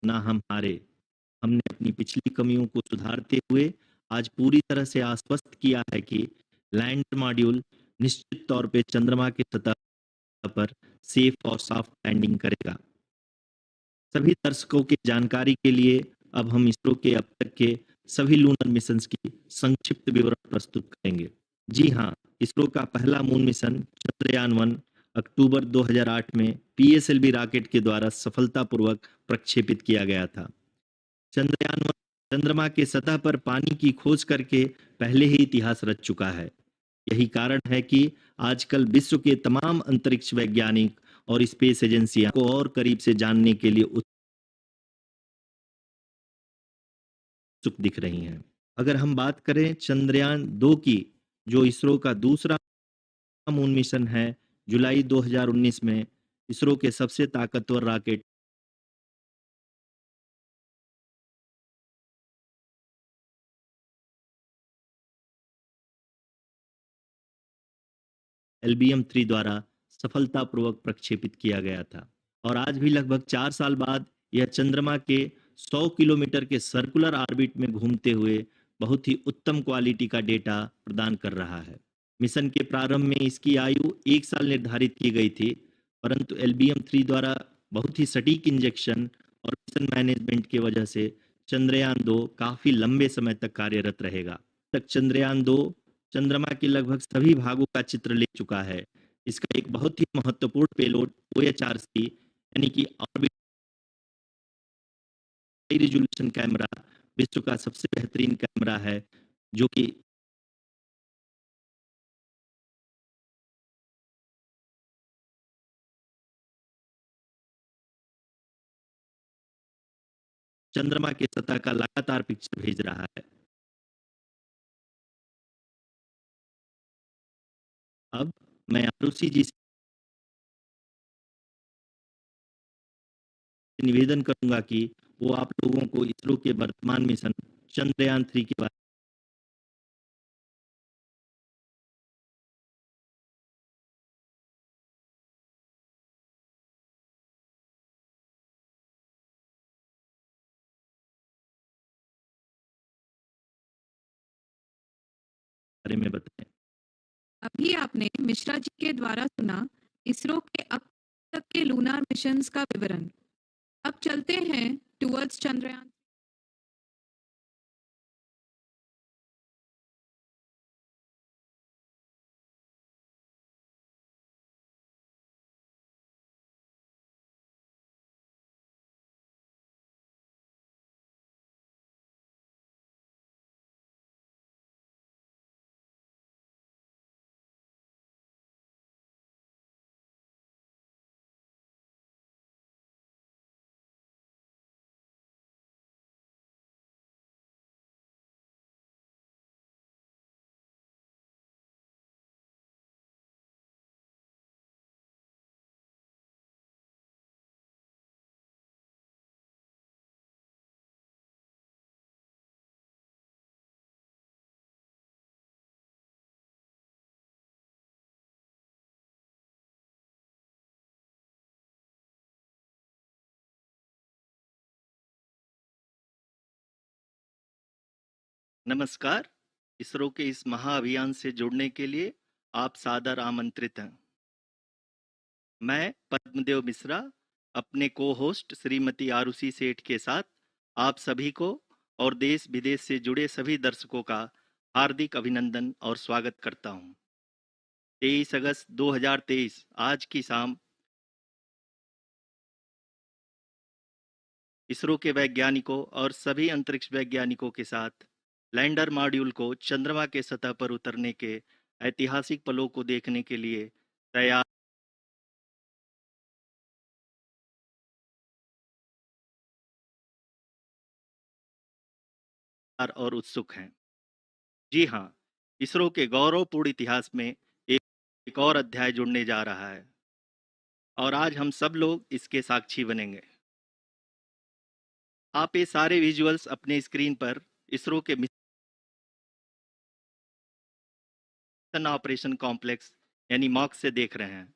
ना हम हारे। हमने अपनी पिछली कमियों को सुधारते हुए आज पूरी तरह से आश्वस्त किया है कि लैंडर मॉड्यूल निश्चित तौर पे चंद्रमा की सतह पर सेफ और सॉफ्ट लैंडिंग करेगा। सभी दर्शकों की जानकारी के लिए अब हम इसरो के अब तक के सभी लूनर मिशंस की संक्षिप्त विवरण प्रस्तुत करेंगे। जी हाँ, इसरो का पहला मून मिशन चंद्रयान 1 अक्टूबर 2008 में पीएसएलवी रॉकेट के द्वारा सफलतापूर्वक प्रक्षेपित किया गया था। चंद्रयान 1 चंद्रमा के सतह पर पानी की खोज करके पहले ही इतिहास रच चुका है। यही कारण है कि आजकल विश्व के तमाम अंतरिक्ष वैज्ञानिक और स्पेस एजेंसियां को और करीब से जानने के लिए उत्सुक दिख रही हैं। अगर हम बात करें चंद्रयान 2 की, जो इसरो का दूसरा मून मिशन है, जुलाई 2019 में इसरो के सबसे ताकतवर रॉकेट LBM-3 द्वारा सफलतापूर्वक प्रक्षेपित किया गया था और आज भी लगभग 4 साल बाद यह चंद्रमा के 100 किलोमीटर के सर्कुलर ऑर्बिट में घूमते हुए बहुत ही उत्तम क्वालिटी का डेटा प्रदान कर रहा है। मिशन के प्रारंभ में इसकी आयु 1 साल निर्धारित की गई थी, परंतु LBM-3 द्वारा बहुत ही सटीक इंजेक्शन और मिशन मैनेजमेंट की वजह से चंद्रयान 2 काफी लंबे समय तक कार्यरत रहेगा। तक चंद्रयान 2 चंद्रमा के लगभग सभी भागों का चित्र ले चुका है। इसका एक बहुत ही महत्वपूर्ण पेलोड OHRC यानी कि ऑर्बिट हाई रिजोल्यूशन कैमरा विश्व का सबसे बेहतरीन कैमरा है, जो कि चंद्रमा के सतह का लगातार पिक्चर भेज रहा है। अब मैं आरुषि जी से निवेदन करूंगा कि वो आप लोगों को इसरो के वर्तमान मिशन चंद्रयान 3 के बारे में बताएं। अभी आपने मिश्रा जी के द्वारा सुना इसरो के अब तक के लूनार मिशंस का विवरण। अब चलते हैं टुवर्ड्स चंद्रयान। नमस्कार। इसरो के इस महाअभियान से जुड़ने के लिए आप सादर आमंत्रित हैं। मैं पद्मदेव मिश्रा अपने को होस्ट श्रीमती आरुषि सेठ के साथ आप सभी को और देश विदेश से जुड़े सभी दर्शकों का हार्दिक अभिनंदन और स्वागत करता हूं। 23 अगस्त 2023 आज की शाम इसरो के वैज्ञानिकों और सभी अंतरिक्ष वैज्ञानिकों के साथ लैंडर मॉड्यूल को चंद्रमा के सतह पर उतरने के ऐतिहासिक पलों को देखने के लिए तैयार और उत्सुक हैं। जी हाँ, इसरो के गौरवपूर्ण इतिहास में एक और अध्याय जुड़ने जा रहा है और आज हम सब लोग इसके साक्षी बनेंगे। आप ये सारे विजुअल्स अपने स्क्रीन पर इसरो के मिशन ऑपरेशन कॉम्प्लेक्स यानी मॉक से देख रहे हैं,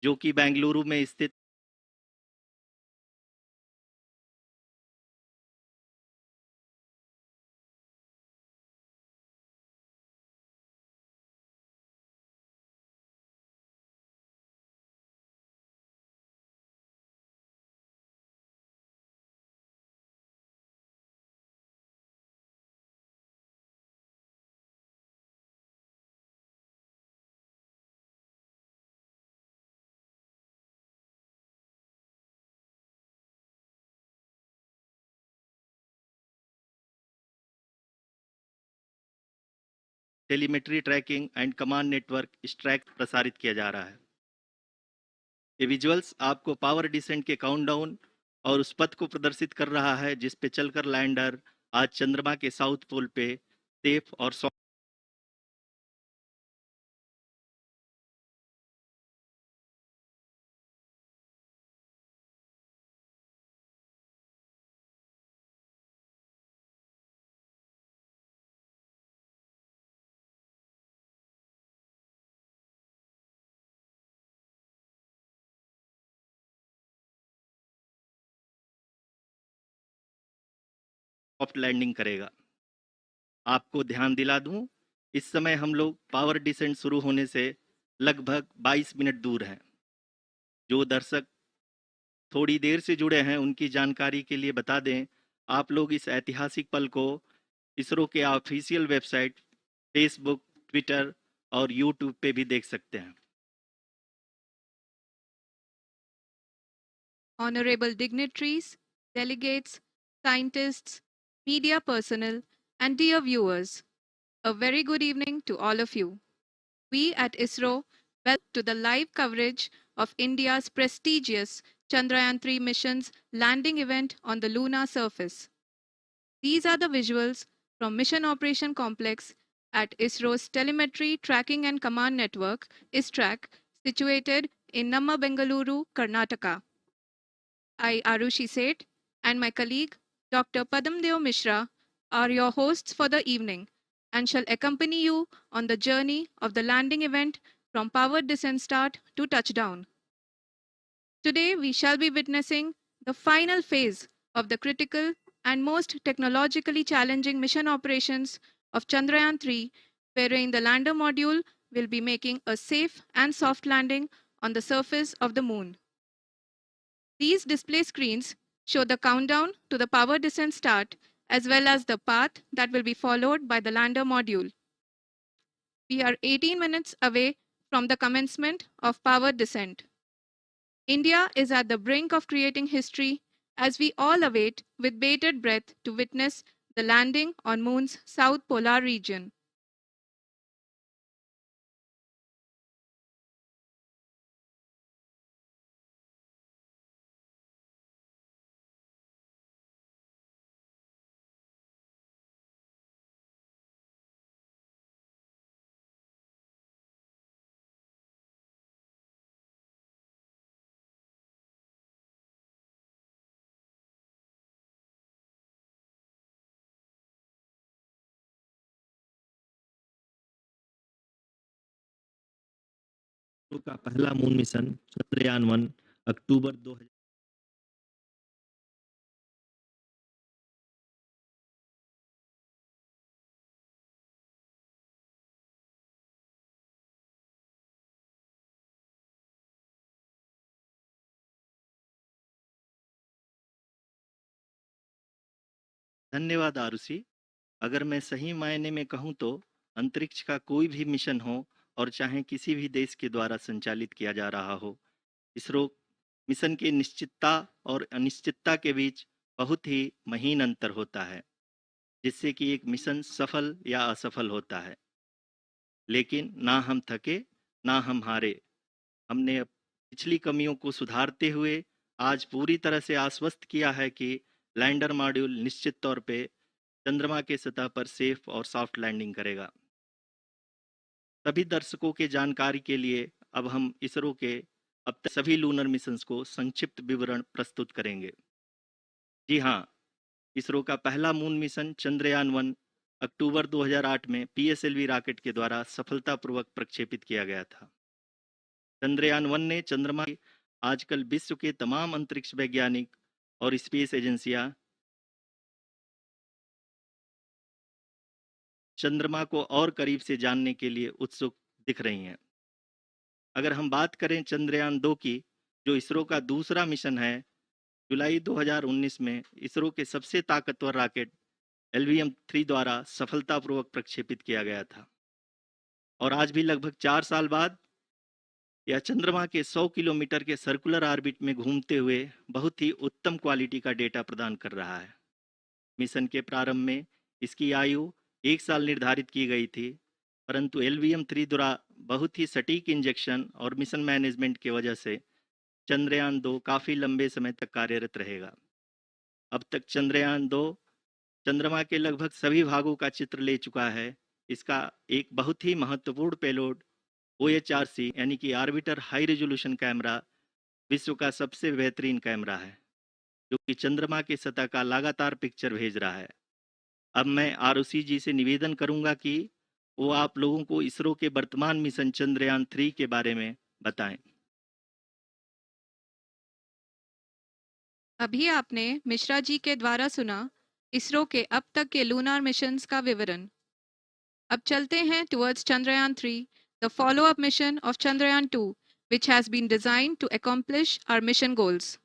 जो कि बेंगलुरु में स्थित telemetry tracking and command network ISTRAC प्रसारित किया जा रहा है। ये विजुअल्स आपको पावर डिसेंट के काउंटडाउन और उस पथ को प्रदर्शित कर रहा है जिस पे चलकर लैंडर आज चंद्रमा के साउथ पोल पे सेफ और सॉफ्ट लैंडिंग करेगा। आपको ध्यान दिला दूं, इस समय हम लोग पावर डिसेंट शुरू होने से लगभग 22 मिनट दूर हैं। जो दर्शक थोड़ी देर से जुड़े हैं उनकी जानकारी के लिए बता दें, आप लोग इस ऐतिहासिक पल को इसरो के ऑफिशियल वेबसाइट, फेसबुक, ट्विटर और यूट्यूब पे भी देख सकते हैं। Honorable dignitaries, delegates, scientists, media personnel, and dear viewers, a very good evening to all of you. We at ISRO welcome to the live coverage of India's prestigious Chandrayaan-3 mission's landing event on the lunar surface. These are the visuals from Mission Operation Complex at ISRO's Telemetry Tracking and Command Network, ISTRAC, situated in Namma, Bengaluru, Karnataka. I, Arushi Seth, and my colleague, Dr. Padamdeo Mishra, are your hosts for the evening and shall accompany you on the journey of the landing event from powered descent start to touchdown. Today, we shall be witnessing the final phase of the critical and most technologically challenging mission operations of Chandrayaan-3, wherein the lander module will be making a safe and soft landing on the surface of the moon. These display screens show the countdown to the power descent start as well as the path that will be followed by the lander module. We are 18 minutes away from the commencement of power descent. India is at the brink of creating history as we all await with bated breath to witness the landing on Moon's south polar region. का पहला moon mission Chandrayaan 1 अक्टूबर 2000। धन्यवाद आरुषि। अगर मैं सही मायने में कहूं तो अंतरिक्ष का कोई भी मिशन हो और चाहे किसी भी देश के द्वारा संचालित किया जा रहा हो, इसरो मिशन की निश्चितता और अनिश्चितता के बीच बहुत ही महीन अंतर होता है, जिससे कि एक मिशन सफल या असफल होता है। लेकिन ना हम थके, ना हम हारे। हमने पिछली कमियों को सुधारते हुए आज पूरी तरह से आश्वस्त किया है कि लैंडर मॉड्यूल निश्चित तौर पे चंद्रमा के सतह पर सेफ और सॉफ्ट लैंडिंग करेगा। सभी दर्शकों के जानकारी के लिए अब हम इसरो के अब तक सभी लूनर मिशंस को संक्षिप्त विवरण प्रस्तुत करेंगे। जी हाँ, इसरो का पहला मून मिशन चंद्रयान 1 अक्टूबर 2008 में पीएसएलवी रॉकेट के द्वारा सफलतापूर्वक प्रक्षेपित किया गया था। चंद्रयान 1 ने चंद्रमा की आजकल विश्व के तमाम अंतरिक्ष वैज्ञानिक और स्पेस एजेंसियां चंद्रमा को और करीब से जानने के लिए उत्सुक दिख रही हैं। अगर हम बात करें चंद्रयान 2 की, जो इसरो का दूसरा मिशन है, जुलाई 2019 में इसरो के सबसे ताकतवर रॉकेट LVM-3 द्वारा सफलतापूर्वक प्रक्षेपित किया गया था और आज भी लगभग 4 साल बाद यह चंद्रमा के 100 किलोमीटर के सर्कुलर ऑर्बिट में घूमते हुए बहुत ही उत्तम क्वालिटी का डेटा प्रदान कर रहा है। मिशन के प्रारंभ में इसकी आयु 1 साल निर्धारित की गई थी, परंतु LVM-3 द्वारा बहुत ही सटीक इंजेक्शन और मिशन मैनेजमेंट की वजह से चंद्रयान 2 काफी लंबे समय तक कार्यरत रहेगा। अब तक चंद्रयान 2 चंद्रमा के लगभग सभी भागों का चित्र ले चुका है। इसका एक बहुत ही महत्वपूर्ण पेलोड OHRC यानी कि ऑर्बिटर हाई रेजोल्यूशन कैमरा विश्व का सबसे बेहतरीन कैमरा है, जो कि चंद्रमा की सतह का लगातार पिक्चर भेज रहा है। अब मैं ROC जी से निवेदन करूंगा कि वो आप लोगों को इसरो के वर्तमान मिशन चंद्रयान 3 के बारे में बताएं। अभी आपने मिश्रा जी के द्वारा सुना इसरो के अब तक के लूनार मिशंस का विवरण। अब चलते हैं towards Chandrayaan-3, the follow-up mission of Chandrayaan-2, which has been designed to accomplish our mission goals.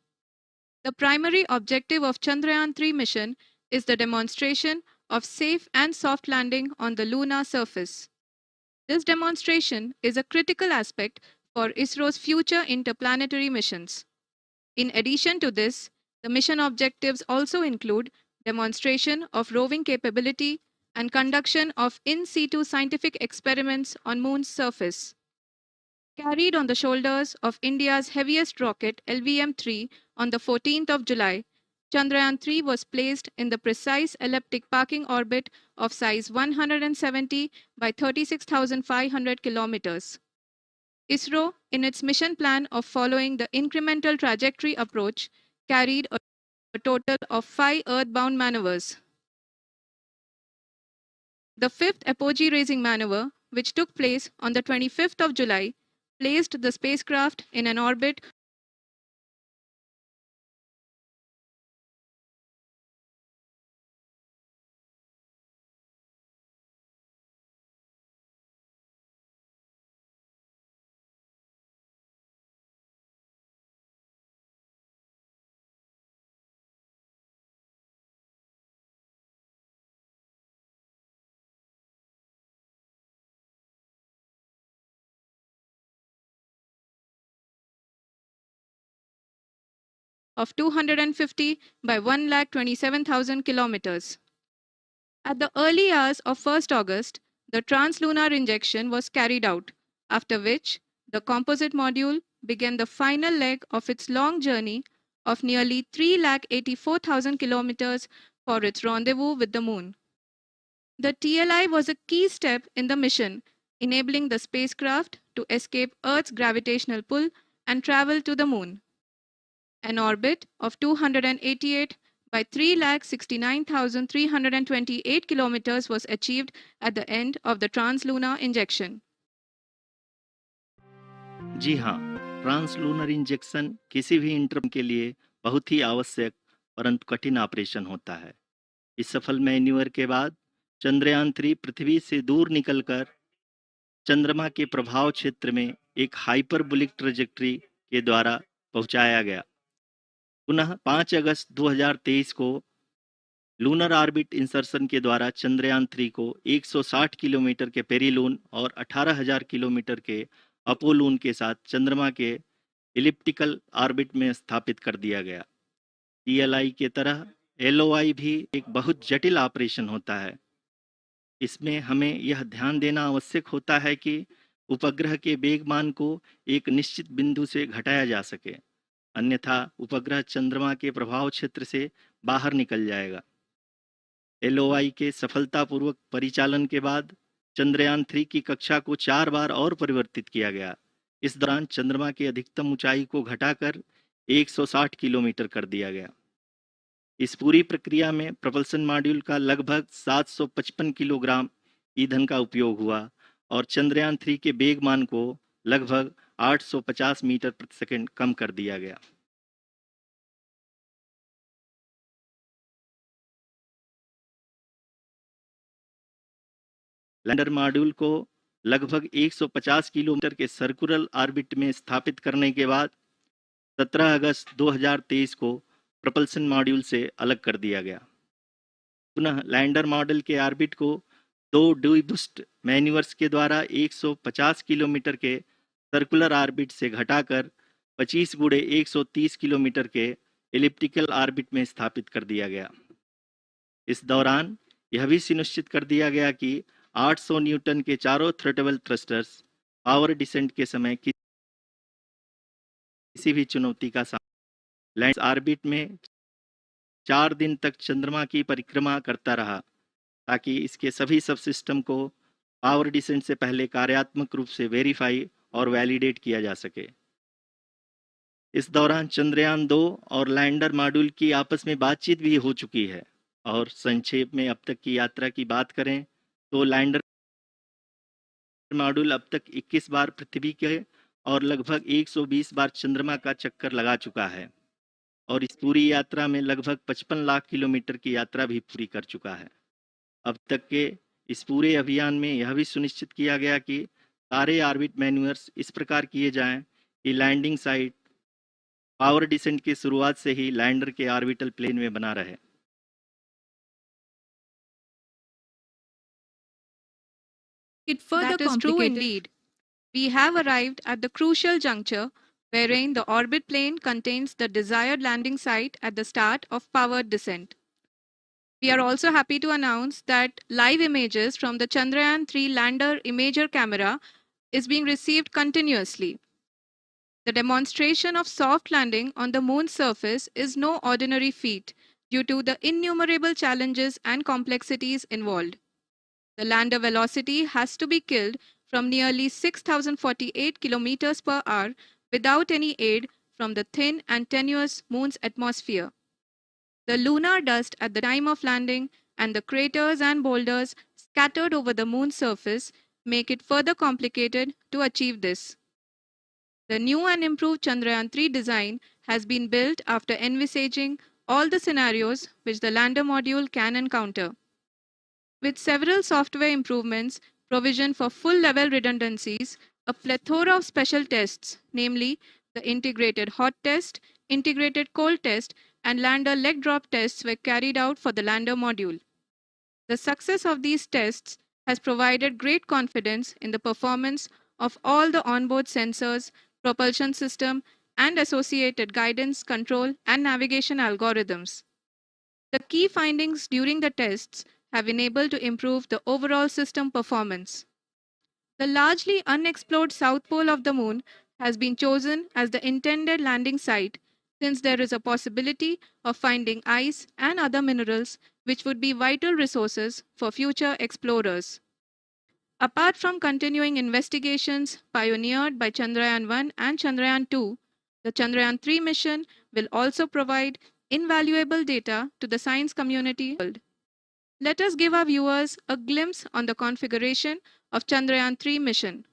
The primary objective of Chandrayaan-3 mission is the demonstration of safe and soft landing on the lunar surface. This demonstration is a critical aspect for ISRO's future interplanetary missions. In addition to this, the mission objectives also include demonstration of roving capability and conduction of in situ scientific experiments on Moon's surface. Carried on the shoulders of India's heaviest rocket LVM-3 on the 14th of July, Chandrayaan-3 was placed in the precise elliptic parking orbit of size 170 by 36,500 kilometers. ISRO, in its mission plan of following the incremental trajectory approach, carried a total of 5 earthbound maneuvers. The fifth apogee raising maneuver, which took place on the 25th of July, placed the spacecraft in an orbit of 250 by 1,27,000 kilometers. At the early hours of 1st August, the translunar injection was carried out, after which the composite module began the final leg of its long journey of nearly 3,84,000 kilometers for its rendezvous with the Moon. The TLI was a key step in the mission, enabling the spacecraft to escape Earth's gravitational pull and travel to the Moon. An orbit of 288 by 3,69,328 kilometers was achieved at the end of the translunar injection. जी हाँ, translunar injection किसी भी interim के लिए बहुत ही आवश्यक परंतु कठिन operation होता है। इस सफल मैन्यूवर के बाद चंद्रयान 3 पृथ्वी से दूर निकलकर चंद्रमा के प्रभाव क्षेत्र में एक हाइपरबोलिक ट्रेजेक्टरी के द्वारा पहुंचाया गया। पुनः 5 अगस्त 2023 को लूनर ऑर्बिट इंसर्शन के द्वारा चंद्रयान 3 को 160 किलोमीटर के पेरीलून और 18,000 किलोमीटर के अपोलून के साथ चंद्रमा के इलिप्टिकल ऑर्बिट में स्थापित कर दिया गया। TLI के तरह LOI भी एक बहुत जटिल ऑपरेशन होता है। इसमें हमें यह ध्यान देना आवश्यक होता है कि उपग्रह के वेगमान को एक निश्चित बिंदु से घटाया जा सके, अन्यथा उपग्रह चंद्रमा के प्रभाव क्षेत्र से बाहर निकल जाएगा। LOI के सफलतापूर्वक परिचालन के बाद चंद्रयान 3 की कक्षा को 4 बार और परिवर्तित किया गया। इस दौरान चंद्रमा की अधिकतम ऊंचाई को घटाकर 160 किलोमीटर कर दिया गया। इस पूरी प्रक्रिया में प्रपल्सन मॉड्यूल का लगभग 755 किलोग्राम ईंधन का उपयोग हुआ और चंद्रयान 3 के वेगमान को लगभग 850 मीटर प्रति सेकंड कम कर दिया गया। लैंडर मॉड्यूल को लगभग 150 किलोमीटर के सर्कुलर ऑर्बिट में स्थापित करने के बाद 17 अगस्त 2023 को प्रपल्सन मॉड्यूल से अलग कर दिया गया। पुनः लैंडर मॉडल के ऑर्बिट को 2 डीबूस्ट मैन्यूवर्स के द्वारा 150 किलोमीटर के सर्कुलर ऑर्बिट से घटाकर 25 गुणे 130 किलोमीटर के एलिप्टिकल ऑर्बिट में स्थापित कर दिया गया। इस दौरान यह भी सुनिश्चित कर दिया गया कि 800 न्यूटन के चारों थ्रोटल थ्रस्टर्स पावर डिसेंट के समय किसी भी चुनौती का सामना लैंड ऑर्बिट में 4 दिन तक चंद्रमा की परिक्रमा करता रहा ताकि इसके सभी सब सिस्टम को पावर डिसेंट से पहले कार्यात्मक रूप से वेरीफाई और वैलिडेट किया जा सके। इस दौरान चंद्रयान 2 और लैंडर मॉड्यूल की आपस में बातचीत भी हो चुकी है। और संक्षेप में अब तक की यात्रा की बात करें तो लैंडर मॉड्यूल अब तक 21 बार पृथ्वी के और लगभग 120 बार चंद्रमा का चक्कर लगा चुका है और इस पूरी यात्रा में लगभग 55 लाख किलोमीटर की यात्रा भी पूरी कर चुका है। अब तक के इस पूरे अभियान में यह भी सुनिश्चित किया गया कि सारे ऑर्बिट मैन्यूअर्स इस प्रकार किए जाएं कि लैंडिंग साइट पावर डिसेंट की शुरुआत से ही लैंडर के ऑर्बिटल प्लेन में बना रहे। It further that is true indeed. We have arrived at the crucial juncture wherein the orbit plane contains the desired landing site at the start of powered descent. We are also happy to announce that live images from the Chandrayaan-3 lander imager camera is being received continuously. The demonstration of soft landing on the moon's surface is no ordinary feat due to the innumerable challenges and complexities involved. The lander velocity has to be killed from nearly 6,048 kilometers per hour without any aid from the thin and tenuous moon's atmosphere. The lunar dust at the time of landing and the craters and boulders scattered over the moon's surface make it further complicated to achieve this. The new and improved Chandrayaan-3 design has been built after envisaging all the scenarios which the lander module can encounter. With several software improvements, provision for full-level redundancies, a plethora of special tests, namely the integrated hot test, integrated cold test, and lander leg drop tests were carried out for the lander module. The success of these tests has provided great confidence in the performance of all the onboard sensors, propulsion system, and associated guidance, control, and navigation algorithms. The key findings during the tests have enabled to improve the overall system performance. The largely unexplored south pole of the moon has been chosen as the intended landing site since there is a possibility of finding ice and other minerals which would be vital resources for future explorers. Apart from continuing investigations pioneered by Chandrayaan-1 and Chandrayaan-2, the Chandrayaan-3 mission will also provide invaluable data to the science community. Let us give our viewers a glimpse on the configuration of Chandrayaan-3 mission.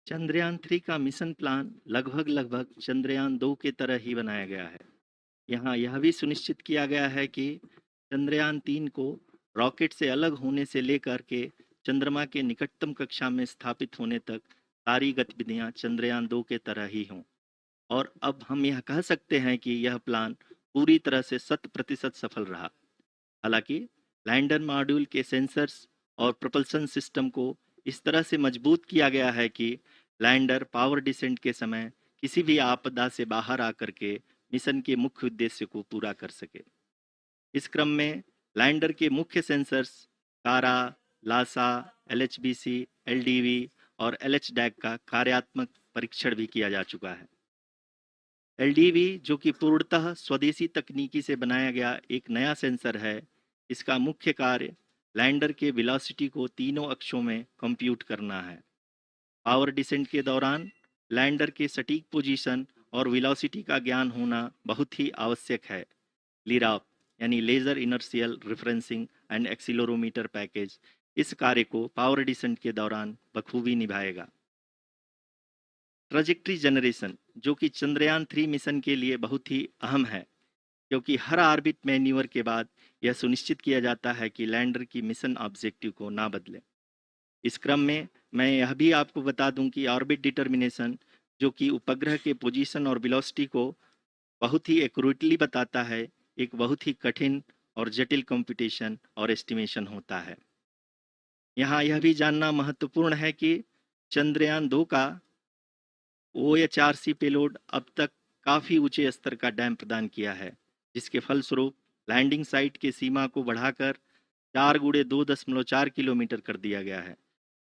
Chandrayaan 3 का mission plan लगभग चंद्रयान 2 के तरह ही बनाया गया है। यहाँ यह भी सुनिश्चित किया गया है कि चंद्रयान 3 को रॉकेट से अलग होने से लेकर के चंद्रमा के निकटतम कक्षा में स्थापित होने तक सारी गतिविधियां चंद्रयान 2 के तरह ही हों। और अब हम यह कह सकते हैं कि यह प्लान पूरी तरह से 100% सफल रहा। हालांकि लैंडर मॉड्यूल के सेंसर्स और प्रोपल्शन सिस्टम को इस तरह से मजबूत किया गया है कि लैंडर पावर डिसेंट के समय किसी भी आपदा से बाहर आकर के मिशन के मुख्य उद्देश्य को पूरा कर सके। इस क्रम में लैंडर के मुख्य सेंसर्स कारा, लासा, LHBC, LDV और LHDAC का कार्यात्मक परीक्षण भी किया जा चुका है। LDV जो कि पूर्णतः स्वदेशी तकनीकी से बनाया गया एक नया सेंसर है, इसका मुख्य कार्य लैंडर के वेलोसिटी को तीनों अक्षों में कंप्यूट करना है। पावर डिसेंट के दौरान लैंडर के सटीक पोजीशन और वेलोसिटी का ज्ञान होना बहुत ही आवश्यक है। लिराप यानी laser inertial referencing and accelerometer package इस कार्य को पावर डिसेंट के दौरान बखूबी निभाएगा। ट्रैजेक्टरी जनरेशन जो कि चंद्रयान 3 मिशन के लिए बहुत ही अहम है, क्योंकि हर ऑर्बिट मैन्यूवर के बाद यह सुनिश्चित किया जाता है कि लैंडर की मिशन ऑब्जेक्टिव को ना बदले। इस क्रम में मैं यह भी आपको बता दूं कि ऑर्बिट डिटर्मिनेशन जो कि उपग्रह के पोजीशन और वेलोसिटी को बहुत ही एक्यूरेटली बताता है। एक बहुत ही कठिन और जटिल कंप्यूटेशन और एस्टिमेशन होता है। यहाँ यह भी जानना महत्वपूर्ण है कि चंद्रयान 2 का OHRC पेलोड अब तक काफ़ी ऊंचे स्तर का डैम प्रदान किया है, जिसके फलस्वरूप लैंडिंग साइट की सीमा को बढ़ाकर 4 × 2.4 किलोमीटर कर दिया गया है,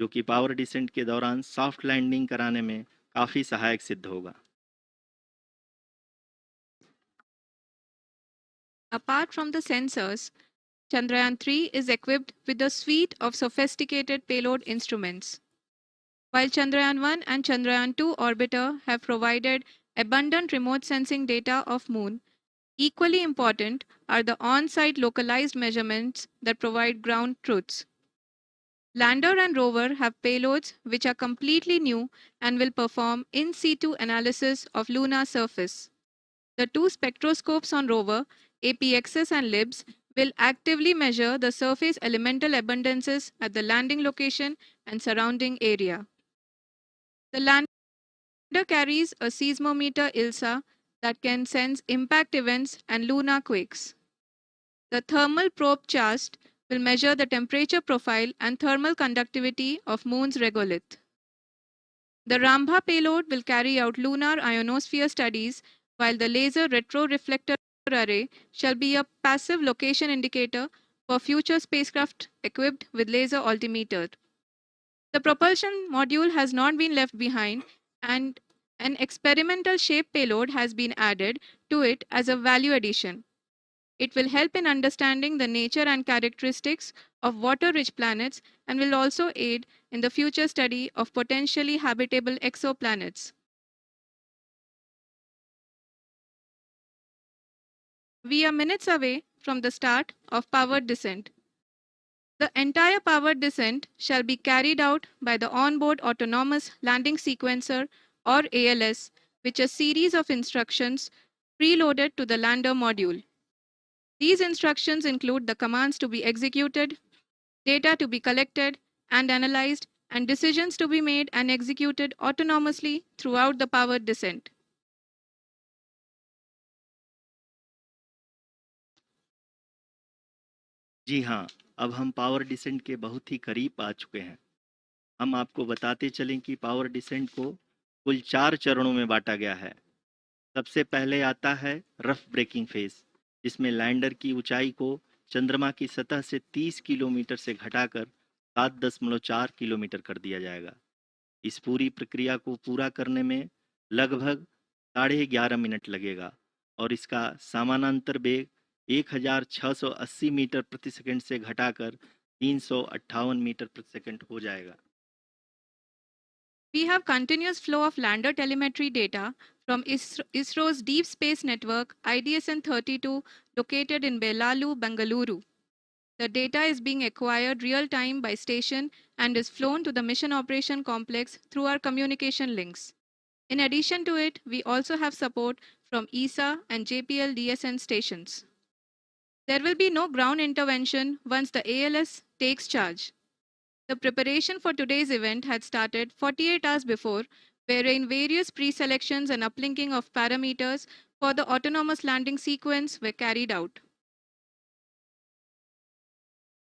जो कि पावर डिसेंट के दौरान सॉफ्ट लैंडिंग कराने में काफ़ी सहायक सिद्ध होगा। Apart from the sensors, Chandrayaan-3 is equipped with a suite of sophisticated payload instruments. While Chandrayaan-1 and Chandrayaan-2 orbiter have provided abundant remote sensing data of Moon, equally important are the on-site localized measurements that provide ground truths. Lander and rover have payloads which are completely new and will perform in situ analysis of lunar surface. The two spectroscopes on rover, APXS and LIBS, will actively measure the surface elemental abundances at the landing location and surrounding area. The lander carries a seismometer ILSA that can sense impact events and lunar quakes. The thermal probe CHAST will measure the temperature profile and thermal conductivity of Moon's regolith. The Rambha payload will carry out lunar ionosphere studies, while the laser retroreflector array shall be a passive location indicator for future spacecraft equipped with laser altimeter. The propulsion module has not been left behind, and an experimental shape payload has been added to it as a value addition. It will help in understanding the nature and characteristics of water-rich planets and will also aid in the future study of potentially habitable exoplanets. We are minutes away from the start of powered descent. The entire powered descent shall be carried out by the onboard autonomous landing sequencer, or ALS, which is a series of instructions preloaded to the lander module. These instructions include the commands to be executed, data to be collected and analyzed, and decisions to be made and executed autonomously throughout the powered descent. जी हाँ, अब हम power descent के बहुत ही करीब आ चुके हैं। हम आपको बताते चलें कि पावर डिसेंट को कुल 4 चरणों में बांटा गया है। सबसे पहले आता है रफ ब्रेकिंग फेज, जिसमें लैंडर की ऊंचाई को चंद्रमा की सतह से 30 किलोमीटर से घटाकर 7.4 किलोमीटर कर दिया जाएगा। इस पूरी प्रक्रिया को पूरा करने में लगभग 11.5 मिनट लगेगा और इसका समानांतर वेग 1680 मीटर प्रति सेकंड से घटाकर 358 मीटर प्रति सेकंड हो जाएगा। We have continuous flow of lander telemetry data from ISRO's Deep Space Network IDSN-32 located in Belalu, Bengaluru. The data is being acquired real time by station and is flown to the Mission Operation Complex through our communication links. In addition to it, we also have support from ESA and JPL DSN stations. There will be no ground intervention once the ALS takes charge. The preparation for today's event had started 48 hours before, wherein various pre-selections and uplinking of parameters for the autonomous landing sequence were carried out.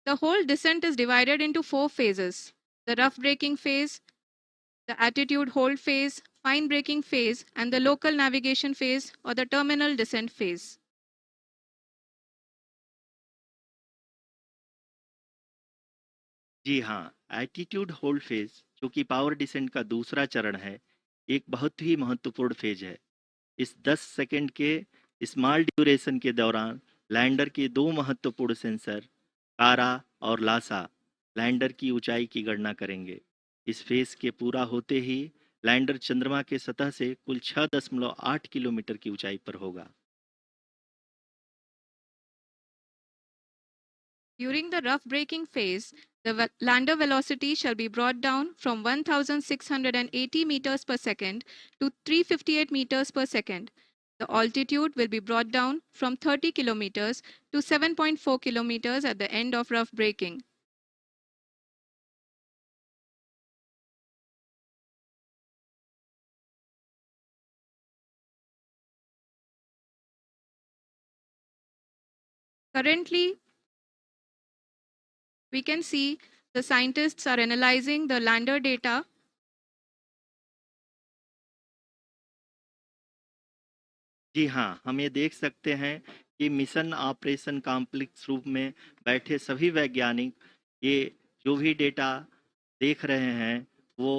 The whole descent is divided into 4 phases: the rough braking phase, the attitude hold phase, fine braking phase, and the local navigation phase or the terminal descent phase. जी हाँ, attitude hold phase, जो कि power descent का दूसरा चरण है, एक बहुत ही महत्वपूर्ण फेज है। इस 10 सेकंड के स्मॉल ड्यूरेशन के दौरान लैंडर के 2 महत्वपूर्ण सेंसर कारा और लासा लैंडर की ऊंचाई की गणना करेंगे। इस फेज के पूरा होते ही लैंडर चंद्रमा के सतह से कुल 6.8 किलोमीटर की ऊंचाई पर होगा। During the rough braking phase, the lander velocity shall be brought down from 1680 meters per second to 358 meters per second. The altitude will be brought down from 30 kilometers to 7.4 kilometers at the end of rough braking. Currently, we can see the scientists are analyzing the lander data. जी हाँ, हम ये देख सकते हैं कि mission operation complex रूप में बैठे सभी वैज्ञानिक ये जो भी डेटा देख रहे हैं वो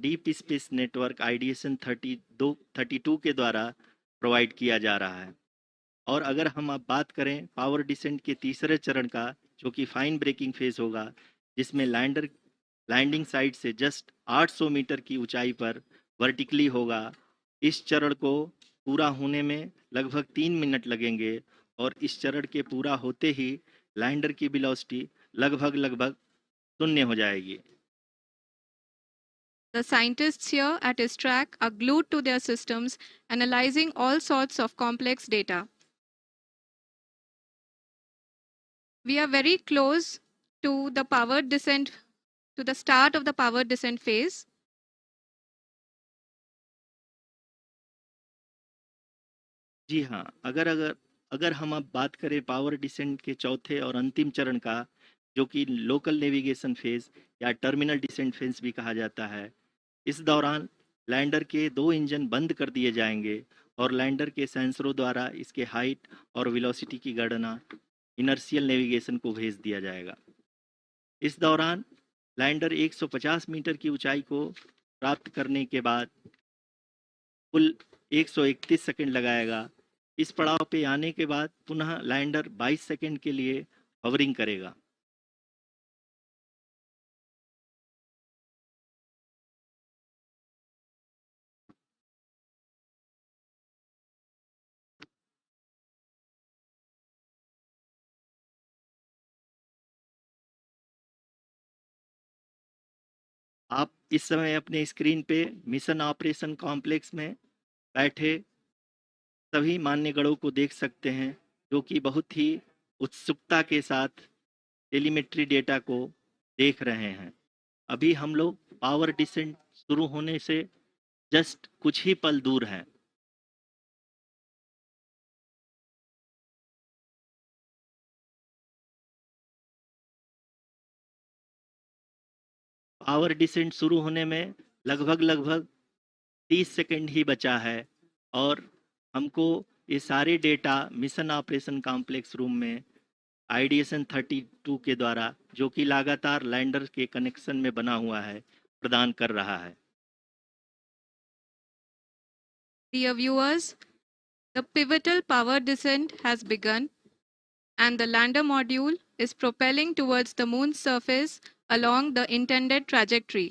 डीप स्पेस नेटवर्क आइडिएशन 32 के द्वारा प्रोवाइड किया जा रहा है। और अगर हम अब बात करें पावर डिसेंट के तीसरे चरण का, जो कि फाइन ब्रेकिंग फेज होगा, जिसमें लैंडिंग साइट से जस्ट 800 मीटर की ऊंचाई पर वर्टिकली होगा। इस चरण को पूरा होने में लगभग 3 मिनट लगेंगे और इस चरण के पूरा होते ही लैंडर की वेलोसिटी लगभग शून्य हो जाएगी। The scientists here at ISRO are glued to their systems, analyzing all sorts of complex data. We are very close to the powered descent, to the start of the powered descent phase. जी हाँ, अगर अगर अगर हम अब बात करें power descent के चौथे और अंतिम चरण का, जो कि लोकल नेविगेशन फेज या टर्मिनल डिसेंट फेज भी कहा जाता है, इस दौरान लैंडर के 2 इंजन बंद कर दिए जाएंगे और लैंडर के सेंसरों द्वारा इसके हाइट और वेलोसिटी की गणना इनर्शियल नेविगेशन को भेज दिया जाएगा। इस दौरान लैंडर 150 मीटर की ऊंचाई को प्राप्त करने के बाद कुल 131 सेकंड लगाएगा। इस पड़ाव पे आने के बाद पुनः लैंडर 22 सेकंड के लिए हवरिंग करेगा। आप इस समय अपने स्क्रीन पे मिशन ऑपरेशन कॉम्प्लेक्स में बैठे सभी मान्यगणों को देख सकते हैं, जो कि बहुत ही उत्सुकता के साथ टेलीमेट्री डेटा को देख रहे हैं। अभी हम लोग पावर डिसेंट शुरू होने से जस्ट कुछ ही पल दूर हैं। पावर डिसेंट शुरू होने में लगभग 30 सेकंड ही बचा है और हमको ये सारे data mission operation complex room में आइडिएशन 32 के द्वारा, जो कि लगातार लैंडर के कनेक्शन में बना हुआ है, प्रदान कर रहा है। Dear viewers, the pivotal power descent has begun, and the lander module is propelling towards the moon's surface along the intended trajectory.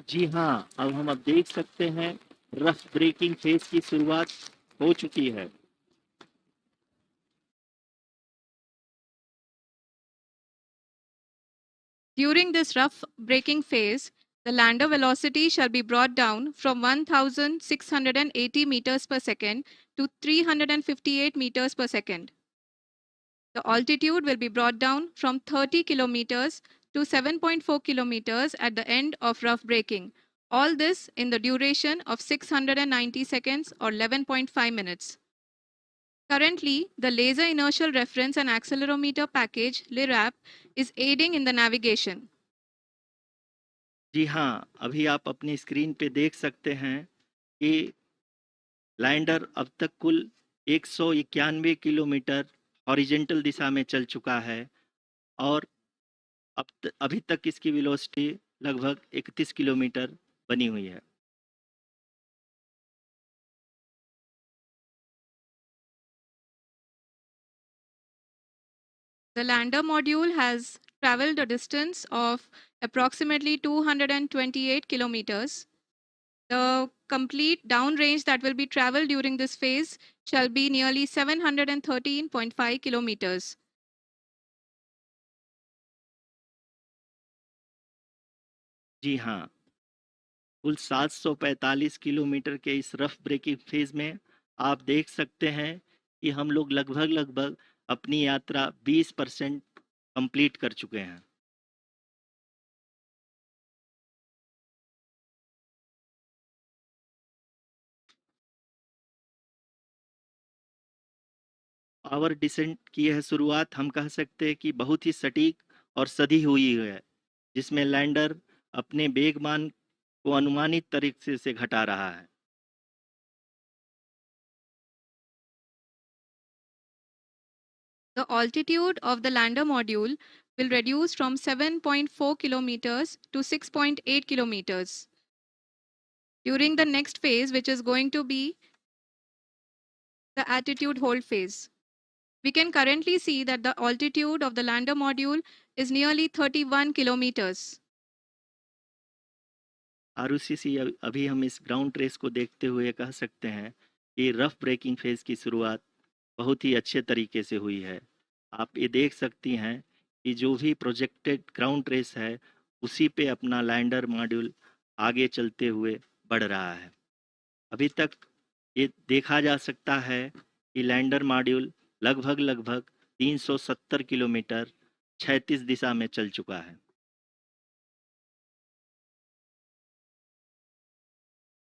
जी हाँ, अब देख सकते हैं रफ ब्रेकिंग फेज की शुरुआत हो चुकी है। During this rough braking phase, the lander velocity shall be brought down from 1,680 meters per second to 358 meters per second. The altitude will be brought down from 30 kilometers to 7.4 kilometers at the end of rough braking. All this in the duration of 690 seconds or 11.5 minutes. Currently, the Laser Inertial Reference and Accelerometer package (LIRAP) is aiding in the navigation. जी हाँ, अभी आप अपनी screen पे देख सकते हैं कि lander अब तक कुल 191 किलोमीटर हॉरिजेंटल दिशा में चल चुका है और अभी तक इसकी वेलोसिटी लगभग 31 किलोमीटर बनी हुई है। The lander module has traveled a distance of approximately 228 kilometers. The complete downrange that will be traveled during this phase shall be nearly 713.5 kilometers. जी हाँ, कुल 745 किलोमीटर के इस रफ ब्रेकिंग फेज में आप देख सकते हैं कि हम लोग लगभग अपनी यात्रा 20% कंप्लीट कर चुके हैं। पावर डिसेंट की यह शुरुआत हम कह सकते हैं कि बहुत ही सटीक और सधी हुई है, जिसमें लैंडर अपने वेगमान को अनुमानित तरीके से घटा रहा है। The altitude of the lander module will reduce from 7.4 kilometers to 6.8 kilometers during the next phase, which is going to be the attitude hold phase. We can currently see that the altitude of the lander module is nearly 31 kilometers. Arushi, अभी हम इस ground trace को देखते हुए कह सकते हैं कि रफ ब्रेकिंग फेज की शुरुआत बहुत ही अच्छे तरीके से हुई है। आप ये देख सकती हैं कि जो भी प्रोजेक्टेड ग्राउंड ट्रेस है, उसी पे अपना लैंडर मॉड्यूल आगे चलते हुए बढ़ रहा है। अभी तक ये देखा जा सकता है कि लैंडर मॉड्यूल लगभग 370 किलोमीटर क्षैतिज दिशा में चल चुका है।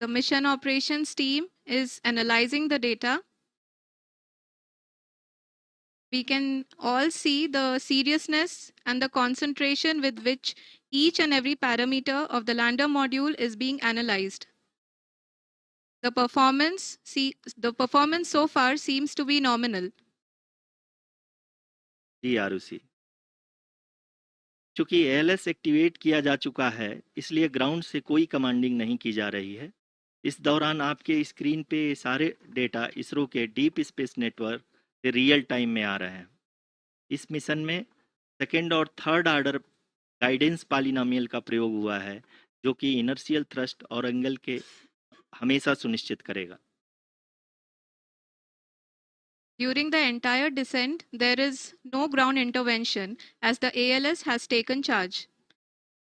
The mission operations team is analyzing the data. We can all see the seriousness and the concentration with which each and every parameter of the lander module is being analyzed. The performance so far seems to be nominal. जी आरुषि, चूंकि ALS activate किया जा चुका है, इसलिए ground से कोई commanding नहीं की जा रही है। इस दौरान आपके स्क्रीन पे सारे डेटा इसरो के डीप स्पेस नेटवर्क से रियल टाइम में आ रहे हैं। इस मिशन में सेकेंड और थर्ड ऑर्डर गाइडेंस पॉलिनोमियल का प्रयोग हुआ है, जो कि इनर्शियल थ्रस्ट और एंगल के हमेशा सुनिश्चित करेगा। During the entire descent, there is no ground intervention as the ALS has taken charge.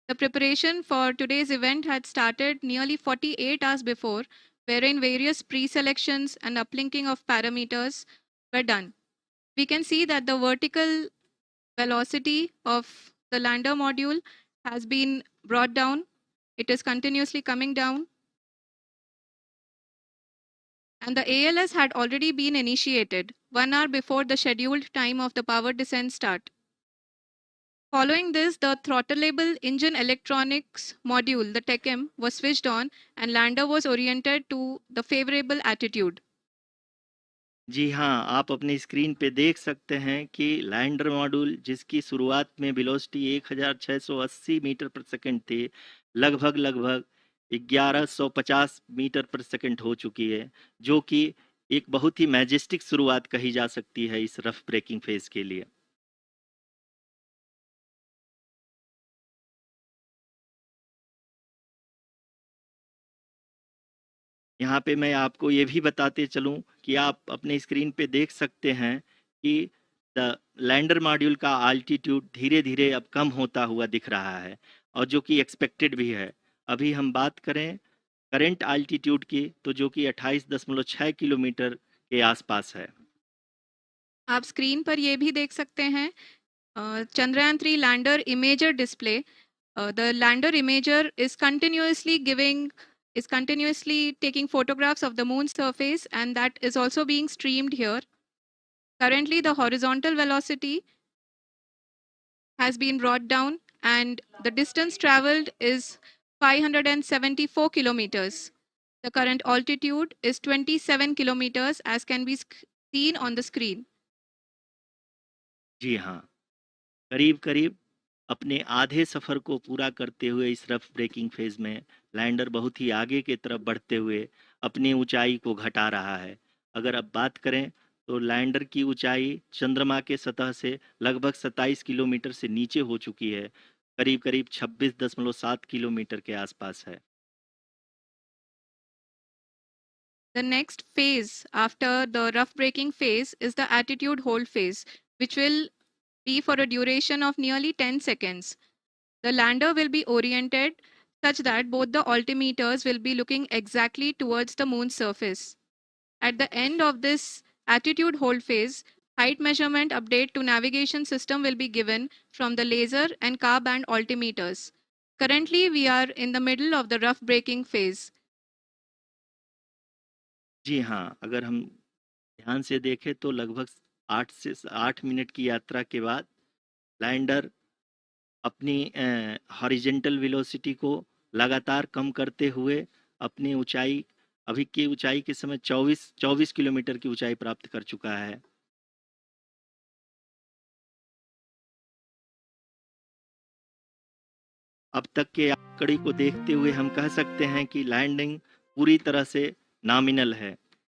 The preparation for today's event had started nearly 48 hours before, wherein various pre-selections and uplinking of parameters were done. We can see that the vertical velocity of the lander module has been brought down. It is continuously coming down. And the ALS had already been initiated 1 hour before the scheduled time of the power descent start. Following this, the throttleable engine electronics module, the TECM, was switched on and lander was oriented to the favorable attitude. जी हाँ, आप अपनी screen पे देख सकते हैं कि lander module, जिसकी शुरुआत में वेलोसिटी 1680 मीटर पर सेकंड थी, लगभग 1150 मीटर पर सेकंड हो चुकी है, जो कि एक बहुत ही मैजेस्टिक शुरुआत कही जा सकती है इस रफ ब्रेकिंग फेज के लिए। यहाँ पे मैं आपको ये भी बताते चलूँ कि आप अपने स्क्रीन पे देख सकते हैं कि द लैंडर मॉड्यूल का आल्टीट्यूड धीरे-धीरे अब कम होता हुआ दिख रहा है, और जो कि एक्सपेक्टेड भी है। अभी हम बात करें करंट आल्टीट्यूड की, तो जो कि 28.6 किलोमीटर के आसपास है। आप स्क्रीन पर ये भी देख सकते हैं Chandrayaan-3 lander imager display. The lander imager is continuously taking photographs of the moon's surface, and that is also being streamed here. Currently, the horizontal velocity has been brought down, and the distance traveled is 574 kilometers. The current altitude is 27 kilometers, as can be seen on the screen. जी हाँ, करीब-करीब अपने आधे सफ़र को पूरा करते हुए इस rough breaking phase में लैंडर बहुत ही आगे की तरफ बढ़ते हुए अपनी ऊंचाई को घटा रहा है। अगर अब बात करें तो लैंडर की ऊंचाई चंद्रमा के सतह से लगभग 27 किलोमीटर से नीचे हो चुकी है, करीब-करीब 26.7 किलोमीटर के आसपास है। The next phase after the rough braking phase is the attitude hold phase, which will be for a duration of nearly 10 seconds. The lander will be oriented such that both the altimeters will be looking exactly towards the moon's surface. At the end of this attitude hold phase, Height measurement update to navigation system will be given from the laser and car band altimeters. Currently, we are in the middle of the rough braking phase. जी हाँ, अगर हम ध्यान से देखें तो लगभग 8 minute की यात्रा के बाद लैंडर अपनी हॉरिजेंटल वेलोसिटी को लगातार कम करते हुए अपनी ऊंचाई अभी की ऊंचाई के समय 24 किलोमीटर की ऊंचाई प्राप्त कर चुका है। अब तक के आंकड़े को देखते हुए हम कह सकते हैं कि लैंडिंग पूरी तरह से नॉमिनल है।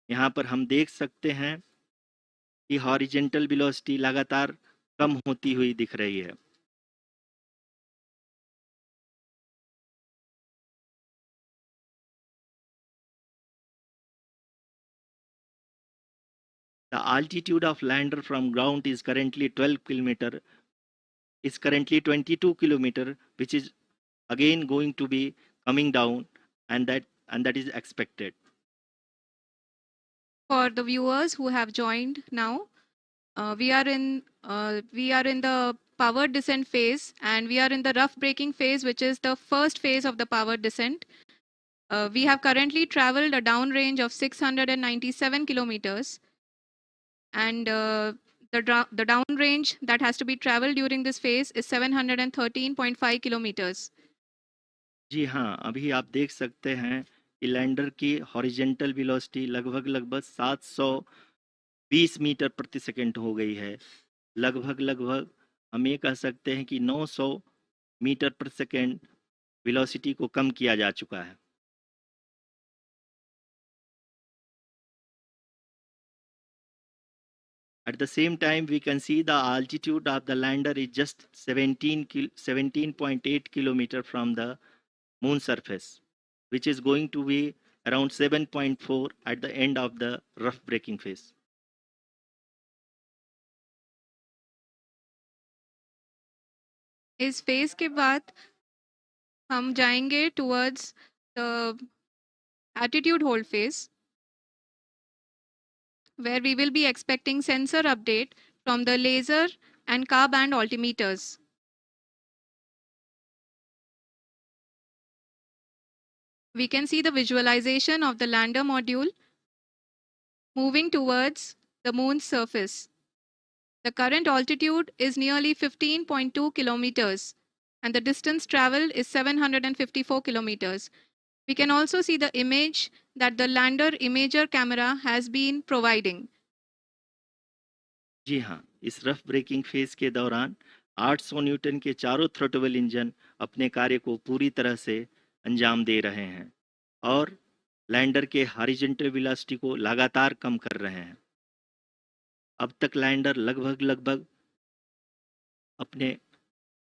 यहाँ पर हम देख सकते हैं कि हॉरिजेंटल वेलोसिटी लगातार कम होती हुई दिख रही है। The altitude of lander from ground is currently 22 kilometer, which is again going to be coming down, and that is expected. For the viewers who have joined now, we are in the power descent phase, and we are in the rough braking phase, which is the first phase of the power descent. We have currently traveled a downrange of 697 kilometers, and the downrange that has to be traveled during this phase is 713.5 kilometers. जी हाँ, अभी आप देख सकते हैं कि lander की horizontal velocity लगभग 720 metre प्रति सेकंड हो गई है। लगभग हम ये कह सकते हैं कि 900 मीटर प्रति सेकंड वेलोसिटी को कम किया जा चुका है। At the same time, we can see the altitude of the lander is just 17.8 kilometer from the moon surface, which is going to be around 7.4 at the end of the rough braking phase. इस phase के बाद हम जाएंगे towards the attitude hold phase, where we will be expecting sensor update from the laser and car band altimeters. We can see the visualization of the lander module moving towards the moon's surface. The current altitude is nearly 15.2 kilometers, and the distance traveled is 754 kilometers. We can also see the image that the lander imager camera has been providing. जी हाँ, इस rough breaking phase के दौरान 800 Newton के चारों throttle engine अपने कार्य को पूरी तरह से अंजाम दे रहे हैं और लैंडर के हॉरिजॉन्टल वेलोसिटी को लगातार कम कर रहे हैं। अब तक लैंडर लगभग अपने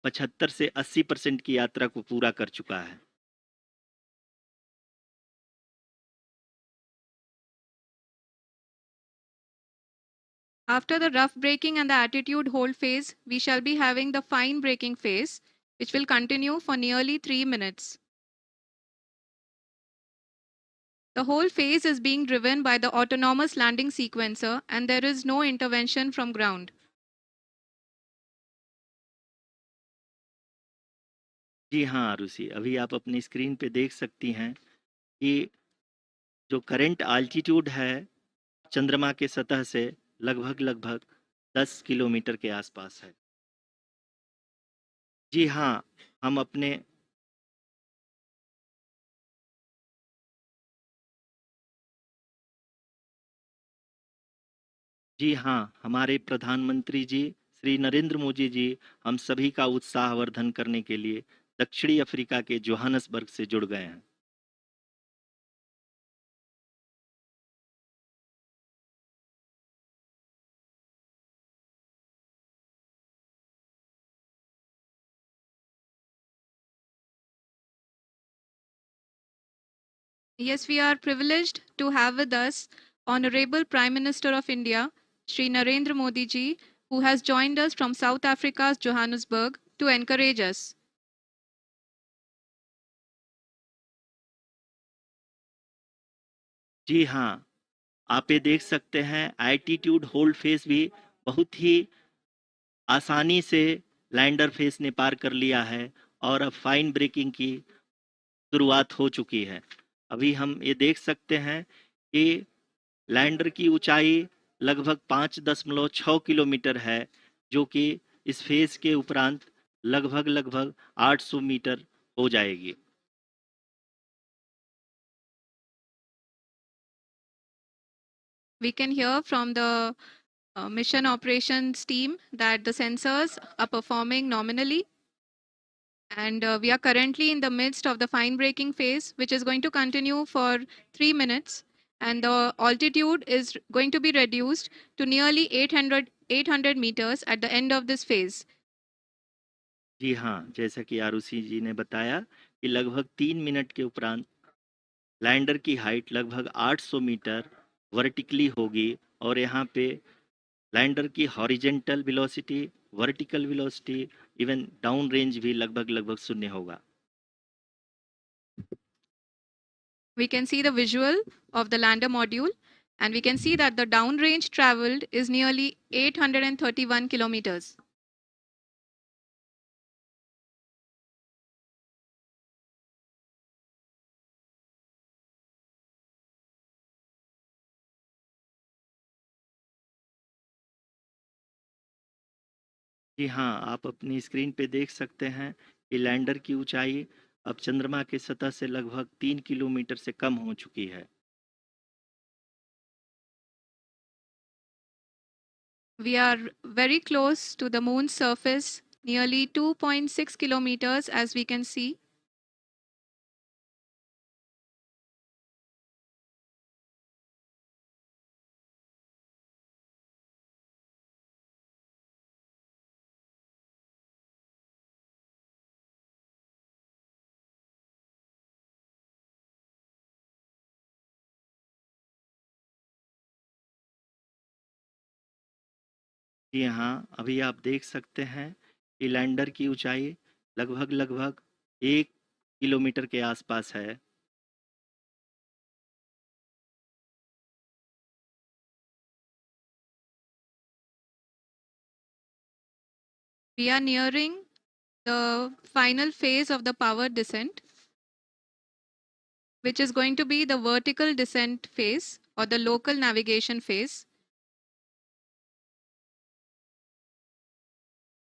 75 से 80% की यात्रा को पूरा कर चुका है। After the rough braking and the attitude hold phase, we shall be having the fine braking phase, which will continue for nearly 3 minutes. The whole phase is being driven by the autonomous landing sequencer, and there is no intervention from ground. जी हाँ आरुषि, अभी आप अपनी screen पे देख सकती हैं कि जो करंट आल्टीट्यूड है चंद्रमा के सतह से लगभग 10 किलोमीटर के आसपास है। जी हाँ, हम अपने जी हाँ, हमारे प्रधानमंत्री जी श्री नरेंद्र मोदी जी हम सभी का उत्साहवर्धन करने के लिए दक्षिणी अफ्रीका के जोहानसबर्ग से जुड़ गए हैं। Yes, we are privileged to have with us Honorable Prime Minister of India, Shri Narendra Modi ji, who has joined us from South Africa's Johannesburg to encourage us. जी हाँ, आप ये देख सकते हैं एल्टीट्यूड होल्ड फेज भी बहुत ही आसानी से लैंडर फेस ने पार कर लिया है और अब फाइन ब्रेकिंग की शुरुआत हो चुकी है। अभी हम ये देख सकते हैं कि लैंडर की ऊंचाई लगभग 5.6 किलोमीटर है, जो कि इस फेज के उपरांत लगभग लगभग 800 मीटर हो जाएगी। We can hear from the mission operations team that the sensors are performing nominally. And we are currently in the midst of the fine braking phase, which is going to continue for 3 minutes. And the altitude is going to be reduced to nearly 800 meters at the end of this phase. जी हाँ, जैसा कि आरुषि जी ने बताया कि लगभग 3 minute के उपरांत lander की हाइट लगभग 800 मीटर वर्टिकली होगी और यहाँ पे लैंडर की horizontal velocity, vertical velocity, even down range भी लगभग लगभग शून्य होगा। We can see the visual of the lander module, and we can see that the downrange traveled is nearly 831 kilometers. जी हाँ, आप अपनी स्क्रीन पे देख सकते हैं कि लैंडर की ऊंचाई अब चंद्रमा की सतह से लगभग 3 किलोमीटर से कम हो चुकी है। We are very close to the moon's surface, nearly 2.6 kilometers, as we can see. जी हाँ, अभी आप देख सकते हैं कि लैंडर की ऊंचाई लगभग लगभग 1 किलोमीटर के आसपास है। We are nearing the final phase of the power descent, which is going to be the vertical descent phase or the local navigation phase.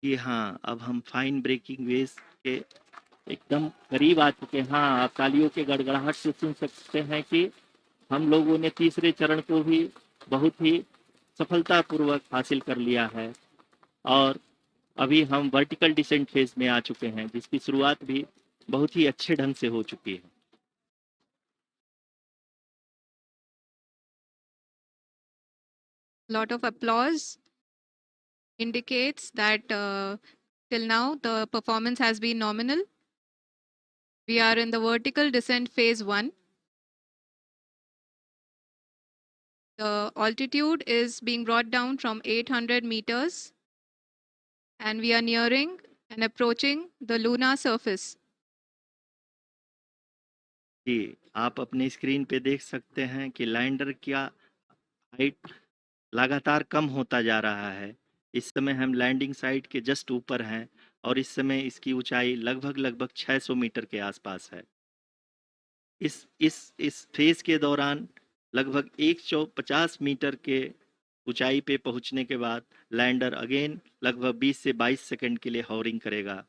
जी हाँ, अब हम फाइन ब्रेकिंग वेव के एकदम करीब आ चुके हैं। हाँ, आप तालियों के गड़गड़ाहट से सुन सकते हैं कि हम लोगों ने तीसरे चरण को भी बहुत ही सफलतापूर्वक हासिल कर लिया है और अभी हम वर्टिकल डिसेंट फेज में आ चुके हैं, जिसकी शुरुआत भी बहुत ही अच्छे ढंग से हो चुकी है। Lot of applause indicates that till now the performance has been nominal. We are in the vertical descent phase 1. The altitude is being brought down from 800 meters, and we are nearing and approaching the lunar surface. जी, आप अपनी screen पे देख सकते हैं कि lander का height लगातार कम होता जा रहा है। इस समय हम लैंडिंग साइट के जस्ट ऊपर हैं और इस समय इसकी ऊंचाई लगभग लगभग 600 मीटर के आसपास है। इस फेज के दौरान लगभग 150 मीटर के ऊंचाई पे पहुंचने के बाद लैंडर अगेन लगभग 20 से 22 सेकंड के लिए हॉवरिंग करेगा।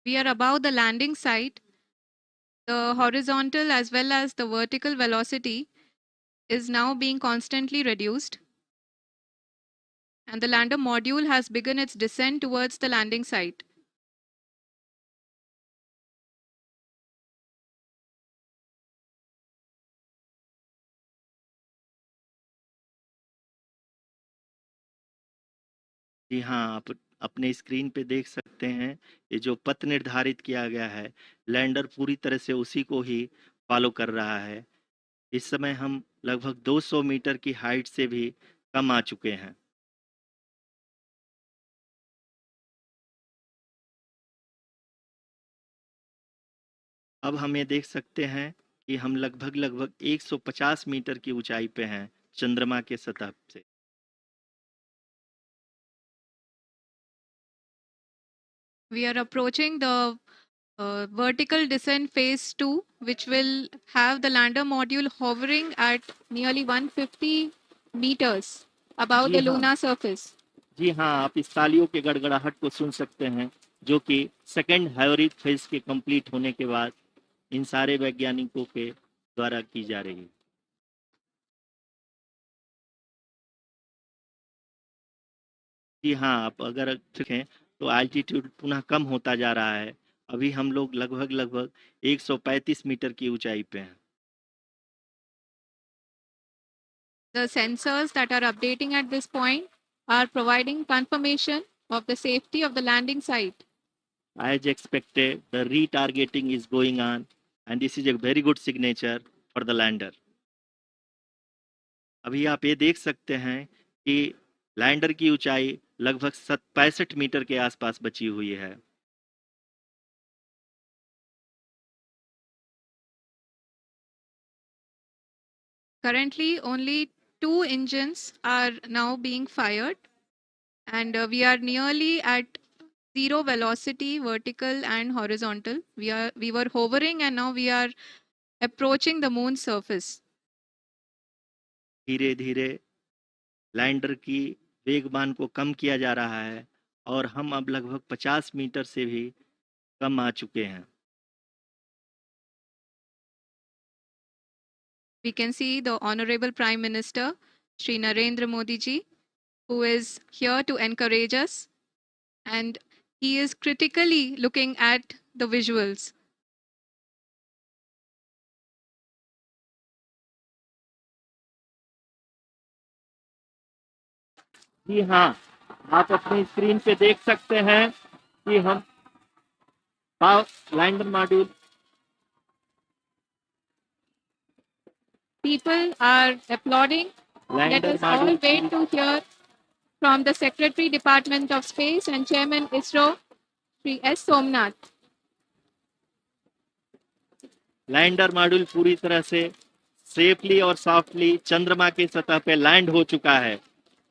We are above the landing site. The horizontal as well as the vertical velocity is now being constantly reduced, and the lander module has begun its descent towards the landing site. जी हाँ, आप अपने screen पे देख सकते हैं ये जो पथ निर्धारित किया गया है, लैंडर पूरी तरह से उसी को ही फॉलो कर रहा है। इस समय हम लगभग 200 मीटर की हाइट से भी कम आ चुके हैं। अब हम ये देख सकते हैं कि हम लगभग लगभग 150 मीटर की ऊंचाई पे हैं चंद्रमा के सतह से। We are approaching the vertical descent phase 2, which will have the lander module hovering at nearly 150 meters above ji the हाँ, lunar surface. जी हाँ, आप इस तालियों के गड़गड़ाहट को सुन सकते हैं, जो कि सेकंड हाइब्रिड फेज के कंप्लीट होने के बाद इन सारे वैज्ञानिकों के द्वारा की जा रही है। जी हाँ, आप अगर देखें तो एल्टीट्यूड पुनः कम होता जा रहा है। अभी हम लोग लगभग लगभग 135 मीटर की ऊंचाई पे हैं। The sensors that are updating at this point are providing confirmation of the safety of the landing site. As expected, the retargeting is going on, and this is a very good signature for the lander. अभी आप ये देख सकते हैं कि lander की ऊंचाई लगभग 65 मीटर के आसपास बची हुई है। Currently, only 2 engines are now being fired, and we are nearly at zero velocity, vertical and horizontal. We were hovering, and now we are approaching the moon's surface. धीरे धीरे लैंडर की वेगमान को कम किया जा रहा है और हम अब लगभग 50 मीटर से भी कम आ चुके हैं। We can see the Honorable Prime Minister, Shri Narendra Modi ji, who is here to encourage us, and he is critically looking at the visuals. जी हाँ, आप अपनी स्क्रीन पे देख सकते हैं कि हम lander module People are applauding. Let lander us all module wait to hear from the Secretary, Department of Space and Chairman ISRO, Sri S. Somnath. Lander module पूरी तरह से सेफली और सॉफ्टली चंद्रमा की सतह पे लैंड हो चुका है।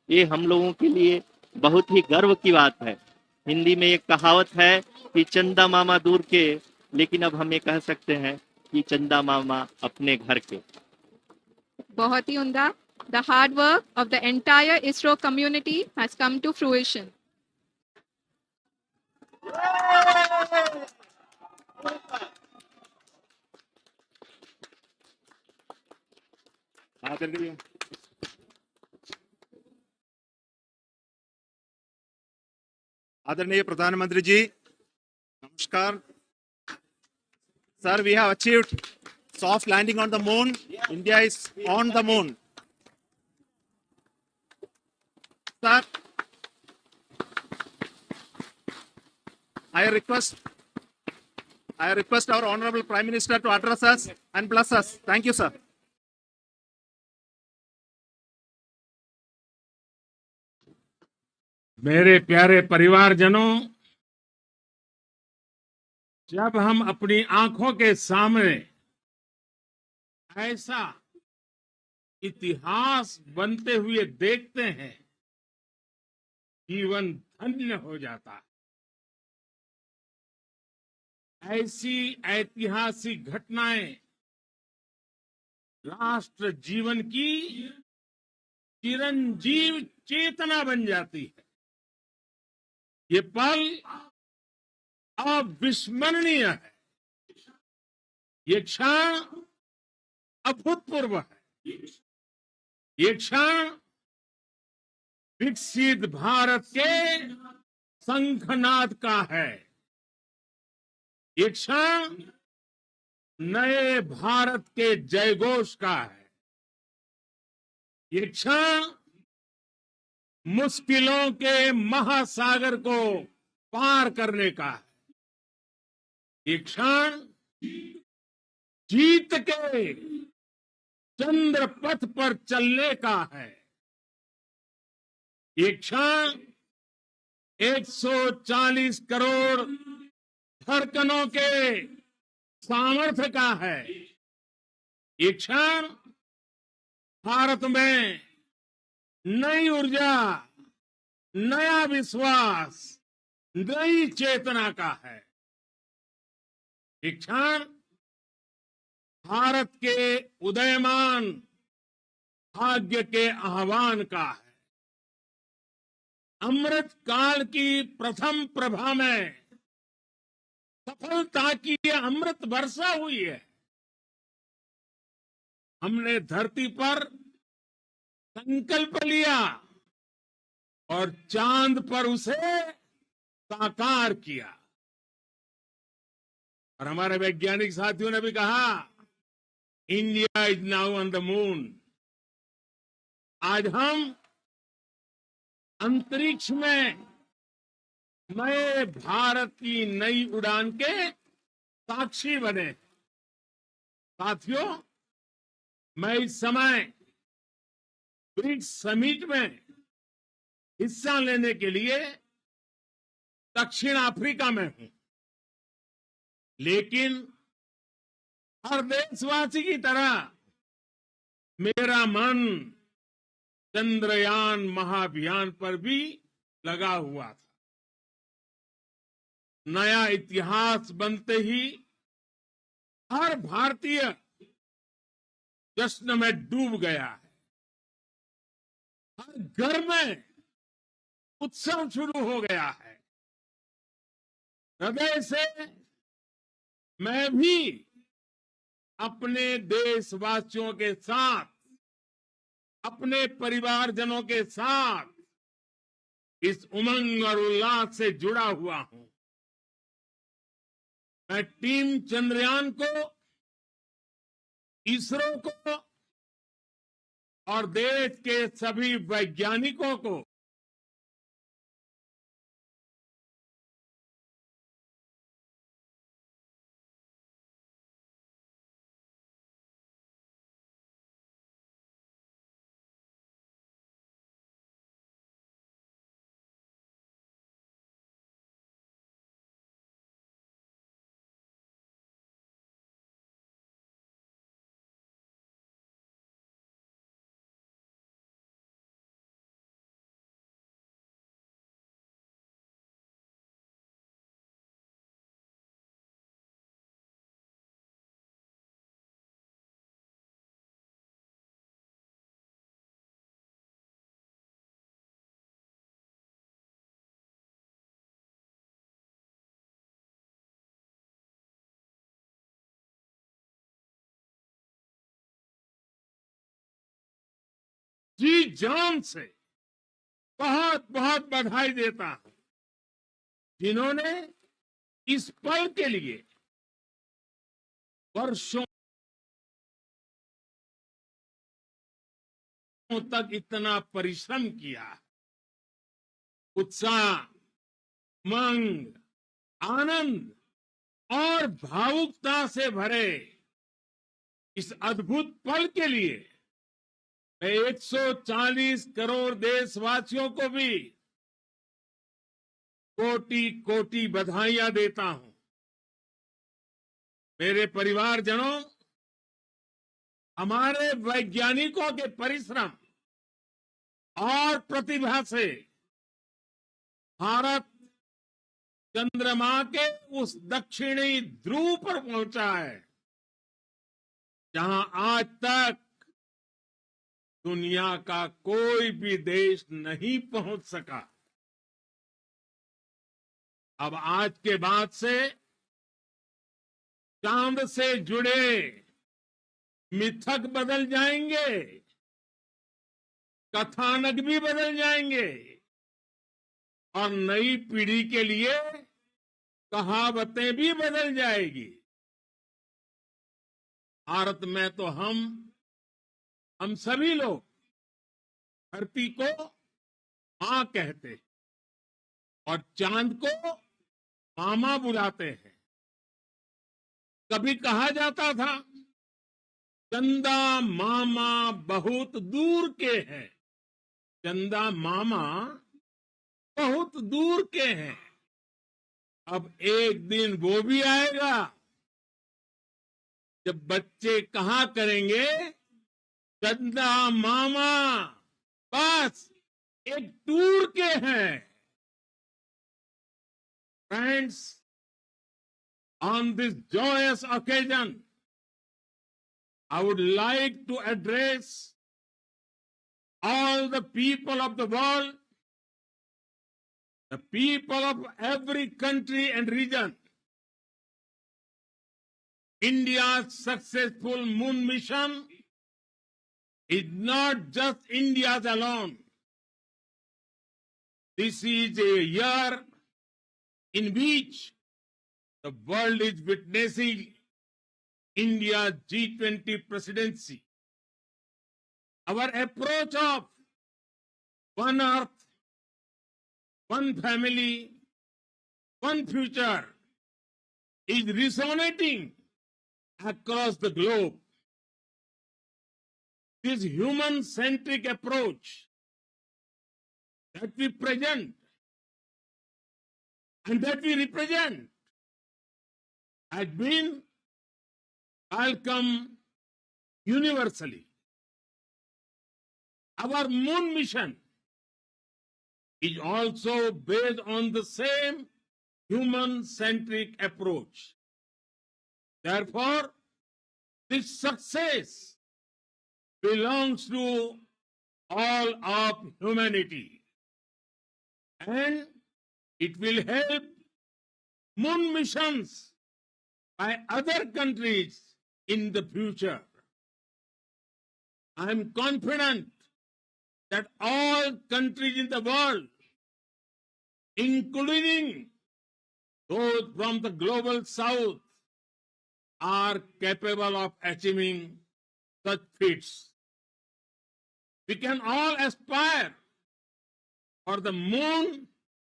ये हम लोगों के लिए बहुत ही गर्व की बात है। हिंदी में एक कहावत है कि चंदा मामा दूर के, लेकिन अब हम ये कह सकते हैं कि चंदा मामा अपने घर के। बहुत ही उम्दा. The hard work of the entire ISRO community has come to fruition. आदरणीय प्रधानमंत्री जी, नमस्कार sir. We have achieved soft landing on the moon. India is on the moon. Sir, I request our Honorable Prime Minister to address us and bless us. Thank you, sir. मेरे प्यारे परिवारजनों, जब हम अपनी आंखों के सामने ऐसा इतिहास बनते हुए देखते हैं, जीवन धन्य हो जाता है। ऐसी ऐतिहासिक घटनाएं राष्ट्र जीवन की चिरंजीव चेतना बन जाती है। ये पल अविस्मरणीय है। ये क्षण अभूतपूर्व है। ये क्षण विकसित भारत के शंखनाद का है। ये क्षण नए भारत के जयघोष का है। ये क्षण मुश्किलों के महासागर को पार करने का है। ये क्षण जीत के चंद्र पथ पर चलने का है। ये क्षण 140 करोड़ धड़कनों के सामर्थ्य का है। ये क्षण भारत में नई ऊर्जा, नया विश्वास, नई चेतना का है। ये क्षण भारत के उदयमान भाग्य के आह्वान का है। अमृत काल की प्रथम प्रभा में सफलता की ये अमृत वर्षा हुई है। हमने धरती पर संकल्प लिया और चांद पर उसे साकार किया। और हमारे वैज्ञानिक साथियों ने भी कहा, India is now on the moon. आज हम अंतरिक्ष में नए भारत की नई उड़ान के साक्षी बने। साथियों, मैं इस समय ब्रिक्स समिट में हिस्सा लेने के लिए दक्षिण अफ्रीका में हूं, लेकिन हर देशवासी की तरह मेरा मन चंद्रयान महाअभियान पर भी लगा हुआ था। नया इतिहास बनते ही हर भारतीय जश्न में डूब गया है। हर घर में उत्सव शुरू हो गया है। हृदय से मैं भी अपने देशवासियों के साथ, अपने परिवारजनों के साथ इस उमंग और उल्लास से जुड़ा हुआ हूं। मैं टीम चंद्रयान को, इसरो को और देश के सभी वैज्ञानिकों को जी जान से बहुत बहुत बधाई देता हूं, जिन्होंने इस पल के लिए वर्षों तक इतना परिश्रम किया। उत्साह, उमंग, आनंद और भावुकता से भरे इस अद्भुत पल के लिए मैं 140 करोड़ देशवासियों को भी कोटि कोटि बधाइयां देता हूं। मेरे परिवारजनों, हमारे वैज्ञानिकों के परिश्रम और प्रतिभा से भारत चंद्रमा के उस दक्षिणी ध्रुव पर पहुंचा है, जहां आज तक दुनिया का कोई भी देश नहीं पहुंच सका। अब आज के बाद से चांद से जुड़े मिथक बदल जाएंगे, कथानक भी बदल जाएंगे और नई पीढ़ी के लिए कहावतें भी बदल जाएगी। भारत में तो हम सभी लोग धरती को मां कहते हैं और चांद को मामा बुलाते हैं। कभी कहा जाता था, चंदा मामा बहुत दूर के हैं। चंदा मामा बहुत दूर के हैं। अब एक दिन वो भी आएगा जब बच्चे कहा करेंगे चंदा मामा बस एक टूर के हैं। Friends, on this joyous occasion, I would like to address all the people of the world, the people of every country and region. India's successful moon mission is not just India's alone. This is a year in which the world is witnessing India's G20 presidency. Our approach of one earth, one family, one future is resonating across the globe. This human-centric approach that we present and that we represent has been welcomed universally. Our moon mission is also based on the same human-centric approach. Therefore, this success belongs to all of humanity, and it will help moon missions by other countries in the future. I am confident that all countries in the world, including those from the global south, are capable of achieving such feats. We can all aspire for the moon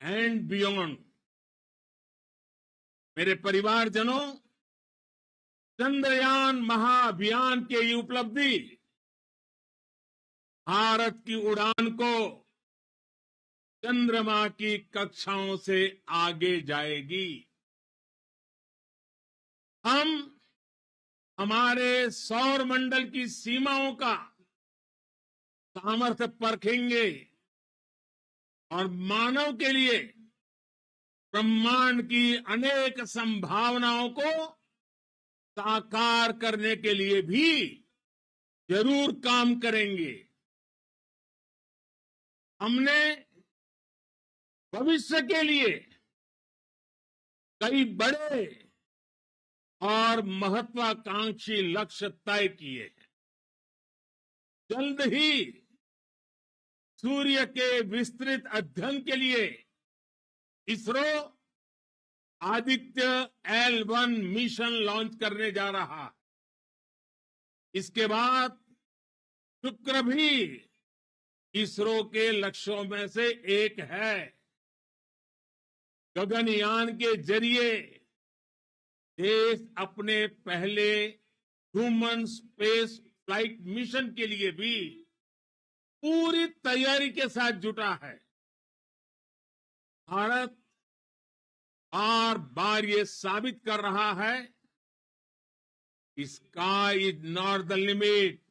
and beyond. मेरे परिवारजनों, चंद्रयान महाअभियान के ये उपलब्धि भारत की उड़ान को चंद्रमा की कक्षाओं से आगे जाएगी। हम हमारे सौर मंडल की सीमाओं का सामर्थ्य परखेंगे और मानव के लिए ब्रह्मांड की अनेक संभावनाओं को साकार करने के लिए भी जरूर काम करेंगे। हमने भविष्य के लिए कई बड़े और महत्वाकांक्षी लक्ष्य तय किए हैं। जल्द ही सूर्य के विस्तृत अध्ययन के लिए ISRO Aditya L1 mission launch करने जा रहा है। इसके बाद शुक्र भी इसरो के लक्ष्यों में से एक है। गगनयान के जरिए देश अपने पहले ह्यूमन स्पेस फ्लाइट मिशन के लिए भी पूरी तैयारी के साथ जुटा है। भारत बार बार ये साबित कर रहा है कि sky is not the limit.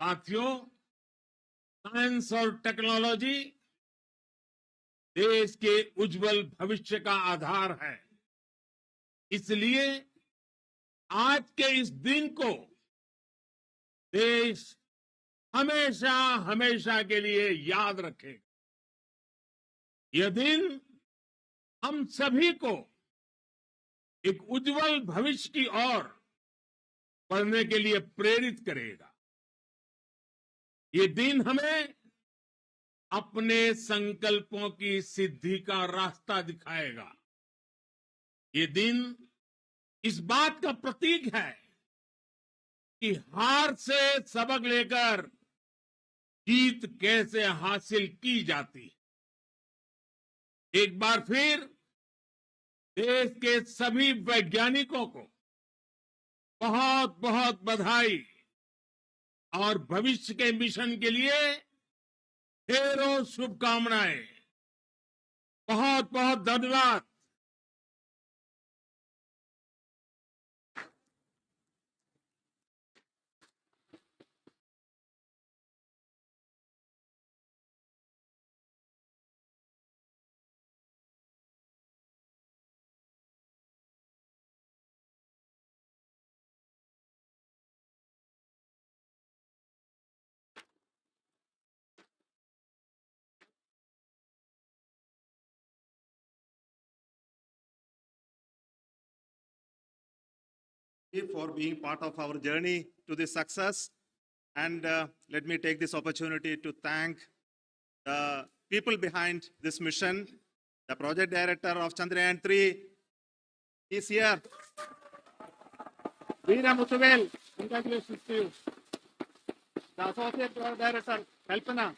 साथियों, साइंस और टेक्नोलॉजी देश के उज्जवल भविष्य का आधार है। इसलिए आज के इस दिन को देश हमेशा हमेशा के लिए याद रखेगा। यह दिन हम सभी को एक उज्जवल भविष्य की ओर बढ़ने के लिए प्रेरित करेगा। ये दिन हमें अपने संकल्पों की सिद्धि का रास्ता दिखाएगा। ये दिन इस बात का प्रतीक है कि हार से सबक लेकर जीत कैसे हासिल की जाती है। एक बार फिर देश के सभी वैज्ञानिकों को बहुत बहुत बधाई और भविष्य के मिशन के लिए ढेरों शुभकामनाएं। बहुत बहुत धन्यवाद। for being part of our journey to this success. And let me take this opportunity to thank the people behind this mission. The project director of Chandrayaan-3 is here. Vikram, congratulations to you. The associate director, Helpline,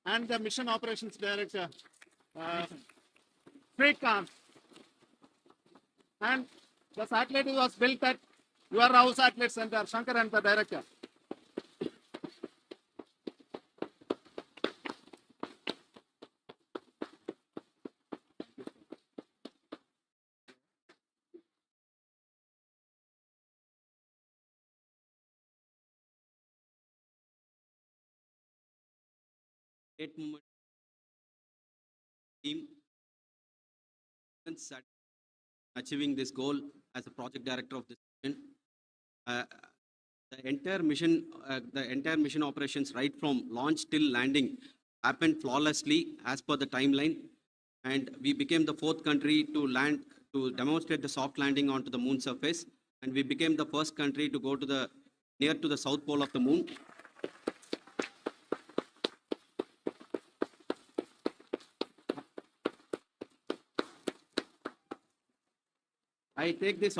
and the mission operations director, Vikram. And the satellite was built at your house satellite center, Chandrayaan, the director. Great moment team at achieving this goal as a project director of this mission. The entire mission operations right from launch till landing happened flawlessly as per the timeline, and we became the 4th country to land to demonstrate the soft landing onto the moon surface, and we became the first country to go to the near to the south pole of the moon. I take this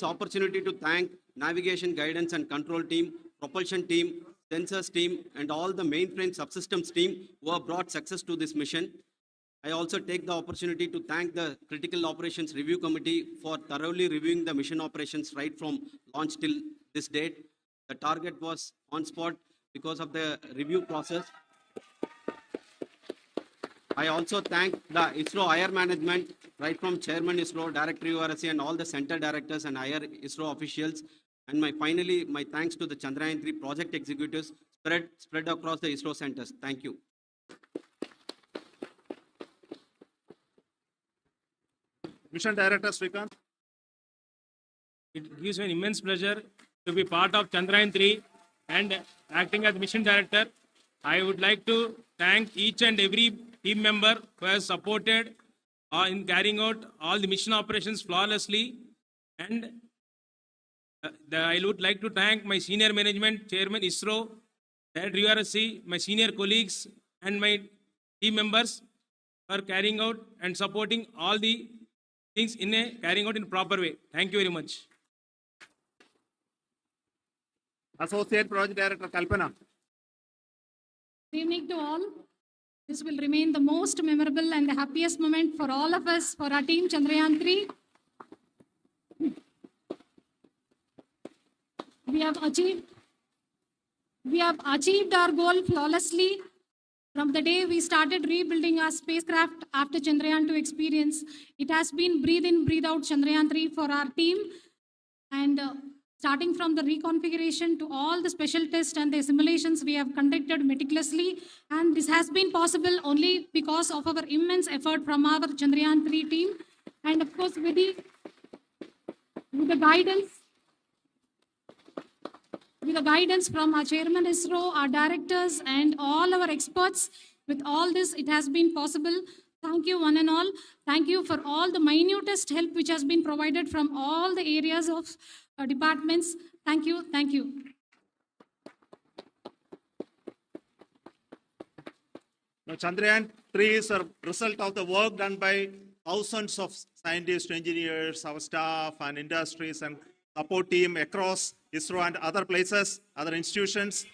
opportunity to thank navigation, guidance and control team, propulsion team, sensors team, and all the mainframe subsystems team who have brought success to this mission. I also take the opportunity to thank the Critical Operations Review Committee for thoroughly reviewing the mission operations right from launch till this date. The target was on spot because of the review process. I also thank the ISRO higher management, right from Chairman ISRO, Director URSC, and all the center directors and higher ISRO officials. And finally, my thanks to the Chandrayaan-3 project executives spread across the ISRO centers. Thank you. Mission Director Srikanth. It gives me an immense pleasure to be part of Chandrayaan-3 and acting as mission director. I would like to thank each and every team member who has supported in carrying out all the mission operations flawlessly. And I would like to thank my senior management, Chairman ISRO, Director URSC, my senior colleagues and my team members for carrying out and supporting all the things carrying out in a proper way. Thank you very much. Associate Project Director Kalpana. Good evening to all. This will remain the most memorable and the happiest moment for all of us, for our team Chandrayaan-3. We have achieved our goal flawlessly. From the day we started rebuilding our spacecraft after Chandrayaan-2 experience, it has been breathe in, breathe out Chandrayaan-3 for our team. And starting from the reconfiguration to all the special tests and the simulations we have conducted meticulously. And this has been possible only because of our immense effort from our Chandrayaan-3 team. And of course, with the guidance from our Chairman ISRO, our directors, and all our experts. With all this, it has been possible. Thank you, one and all. Thank you for all the minutest help which has been provided from all the areas of departments. Thank you. Thank you. Now, Chandrayaan-3 is a result of the work done by thousands of scientists, engineers, our staff, and industries and support team across ISRO and other places, other institutions.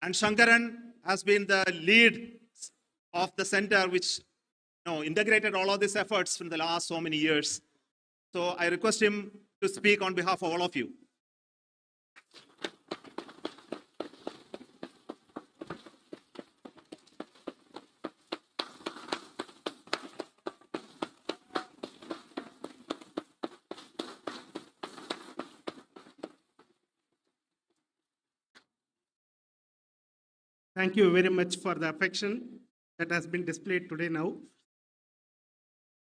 And Chandrayaan has been the lead of the center which integrated all of these efforts in the last so many years. So I request him to speak on behalf of all of you. Thank you very much for the affection that has been displayed today now.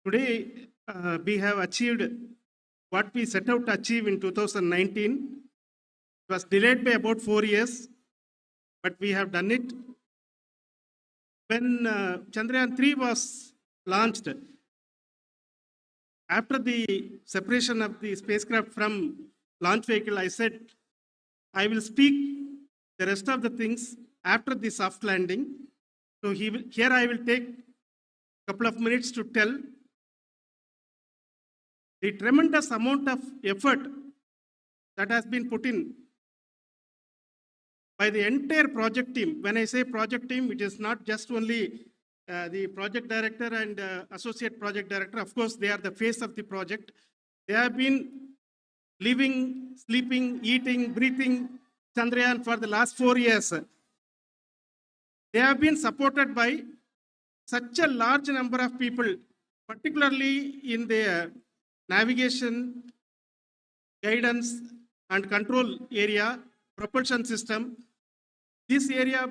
Today, we have achieved what we set out to achieve in 2019. It was delayed by about 4 years, but we have done it. When Chandrayaan-3 was launched, after the separation of the spacecraft from launch vehicle, I said, I will speak the rest of the things after the soft landing. So here I will take a couple of minutes to tell the tremendous amount of effort that has been put in by the entire project team. When I say project team, it is not just only the project director and associate project director. Of course, they are the face of the project. They have been living, sleeping, eating, breathing Chandrayaan for the last 4 years. They have been supported by such a large number of people, particularly in the navigation, guidance and control area, propulsion system. This area,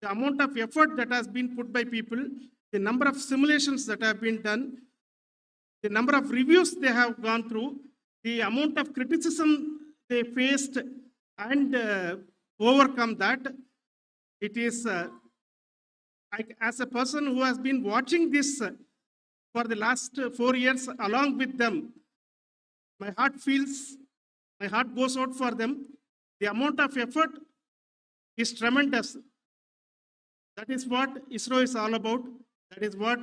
the amount of effort that has been put by people, the number of simulations that have been done, the number of reviews they have gone through, the amount of criticism they faced and overcome that. It is, as a person who has been watching this for the last 4 years along with them, my heart goes out for them. The amount of effort is tremendous. That is what ISRO is all about. That is what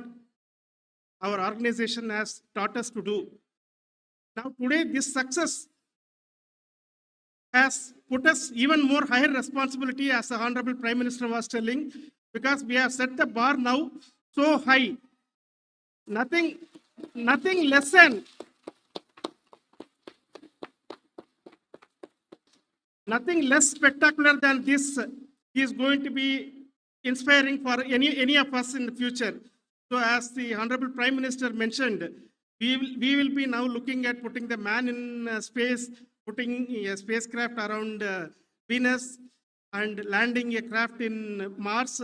our organization has taught us to do. Now today, this success has put us even more higher responsibility, as the Honorable Prime Minister was telling, because we have set the bar now so high. Nothing less than nothing less spectacular than this is going to be inspiring for any of us in the future. So as the Honorable Prime Minister mentioned, we will be now looking at putting the man in space, putting a spacecraft around Venus and landing a craft in Mars.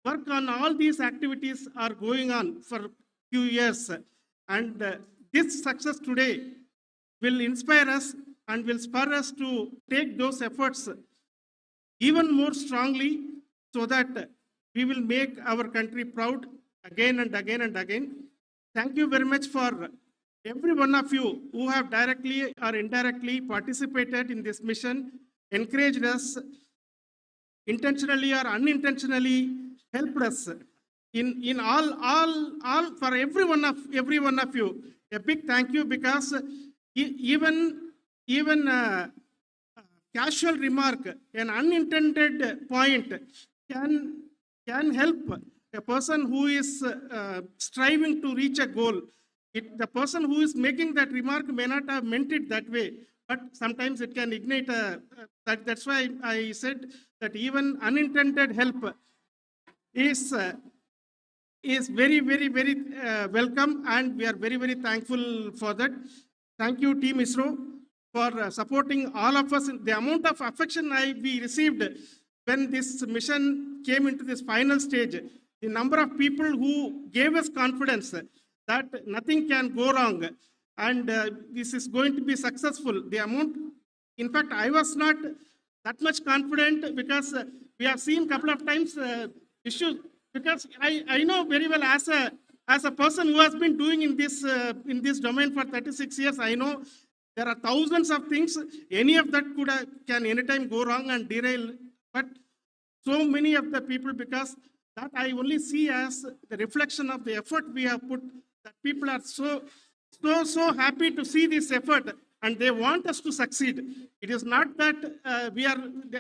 Work on all these activities are going on for a few years. And this success today will inspire us and will spur us to take those efforts even more strongly, so that we will make our country proud again and again and again. Thank you very much for every one of you who have directly or indirectly participated in this mission, encouraged us, intentionally or unintentionally helped us in all for every one of you. A big thank you, because even casual remark, an unintended point can help a person who is striving to reach a goal. The person who is making that remark may not have meant it that way, but sometimes it can ignite that's why I said that even unintended help is very, very, very welcome, and we are very, very thankful for that. Thank you, Team ISRO, for supporting all of us. The amount of affection we received when this mission came into this final stage, the number of people who gave us confidence that nothing can go wrong and this is going to be successful. The amount, in fact, I was not that much confident, because we have seen a couple of times issues, because I know very well, as a person who has been doing in this domain for 36 years, I know there are thousands of things. Any of that can anytime go wrong and derail. But so many of the people, because that I only see as the reflection of the effort we have put, that people are so happy to see this effort and they want us to succeed. It is not that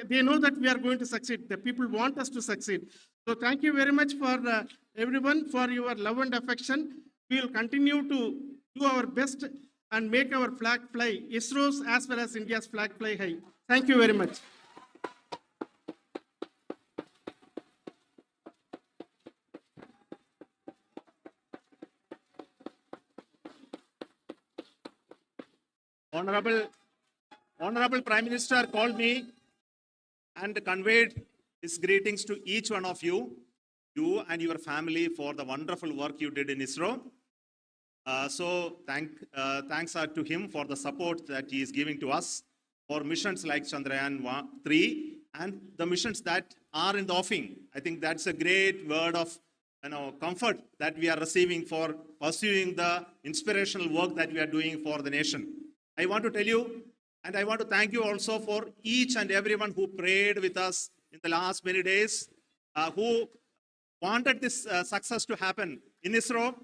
they know that we are going to succeed. The people want us to succeed. So thank you very much for everyone for your love and affection. We will continue to do our best and make our flag fly, ISRO's as well as India's flag fly high. Thank you very much. Honorable Prime Minister called me and conveyed his greetings to each one of you and your family, for the wonderful work you did in ISRO. So thanks to him for the support that he is giving to us for missions like Chandrayaan-3 and the missions that are in the offing. I think that's a great word of comfort that we are receiving for pursuing the inspirational work that we are doing for the nation. I want to tell you, and I want to thank you also for each and everyone who prayed with us in the last many days, who wanted this success to happen in ISRO.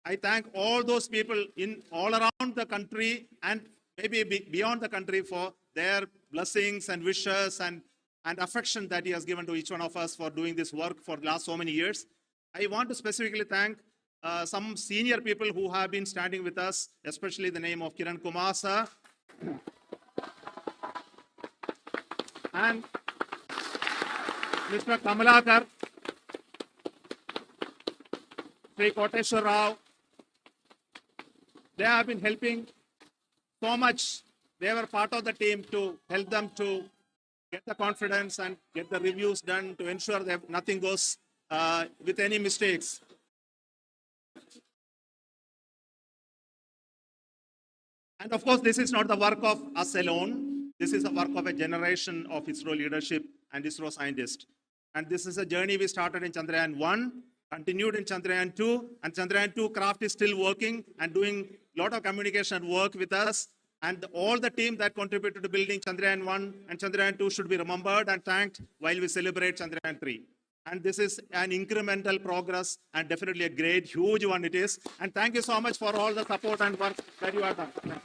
I thank all those people in all around the country and maybe beyond the country for their blessings and wishes and affection that he has given to each one of us for doing this work for the last so many years. I want to specifically thank some senior people who have been standing with us, especially the name of Kiran Kumar sir and Mr. Kamalakar, Sri Koteshwar Rao. They have been helping so much. They were part of the team to help them to get the confidence and get the reviews done to ensure that nothing goes with any mistakes. And of course, this is not the work of us alone. This is the work of a generation of ISRO leadership and ISRO scientists. And this is a journey we started in Chandrayaan-1, continued in Chandrayaan-2, and Chandrayaan-2 craft is still working and doing a lot of communication work with us. And all the team that contributed to building Chandrayaan-1 and Chandrayaan-2 should be remembered and thanked while we celebrate Chandrayaan-3. And this is an incremental progress and definitely a great, huge one it is. And thank you so much for all the support and work that you have done.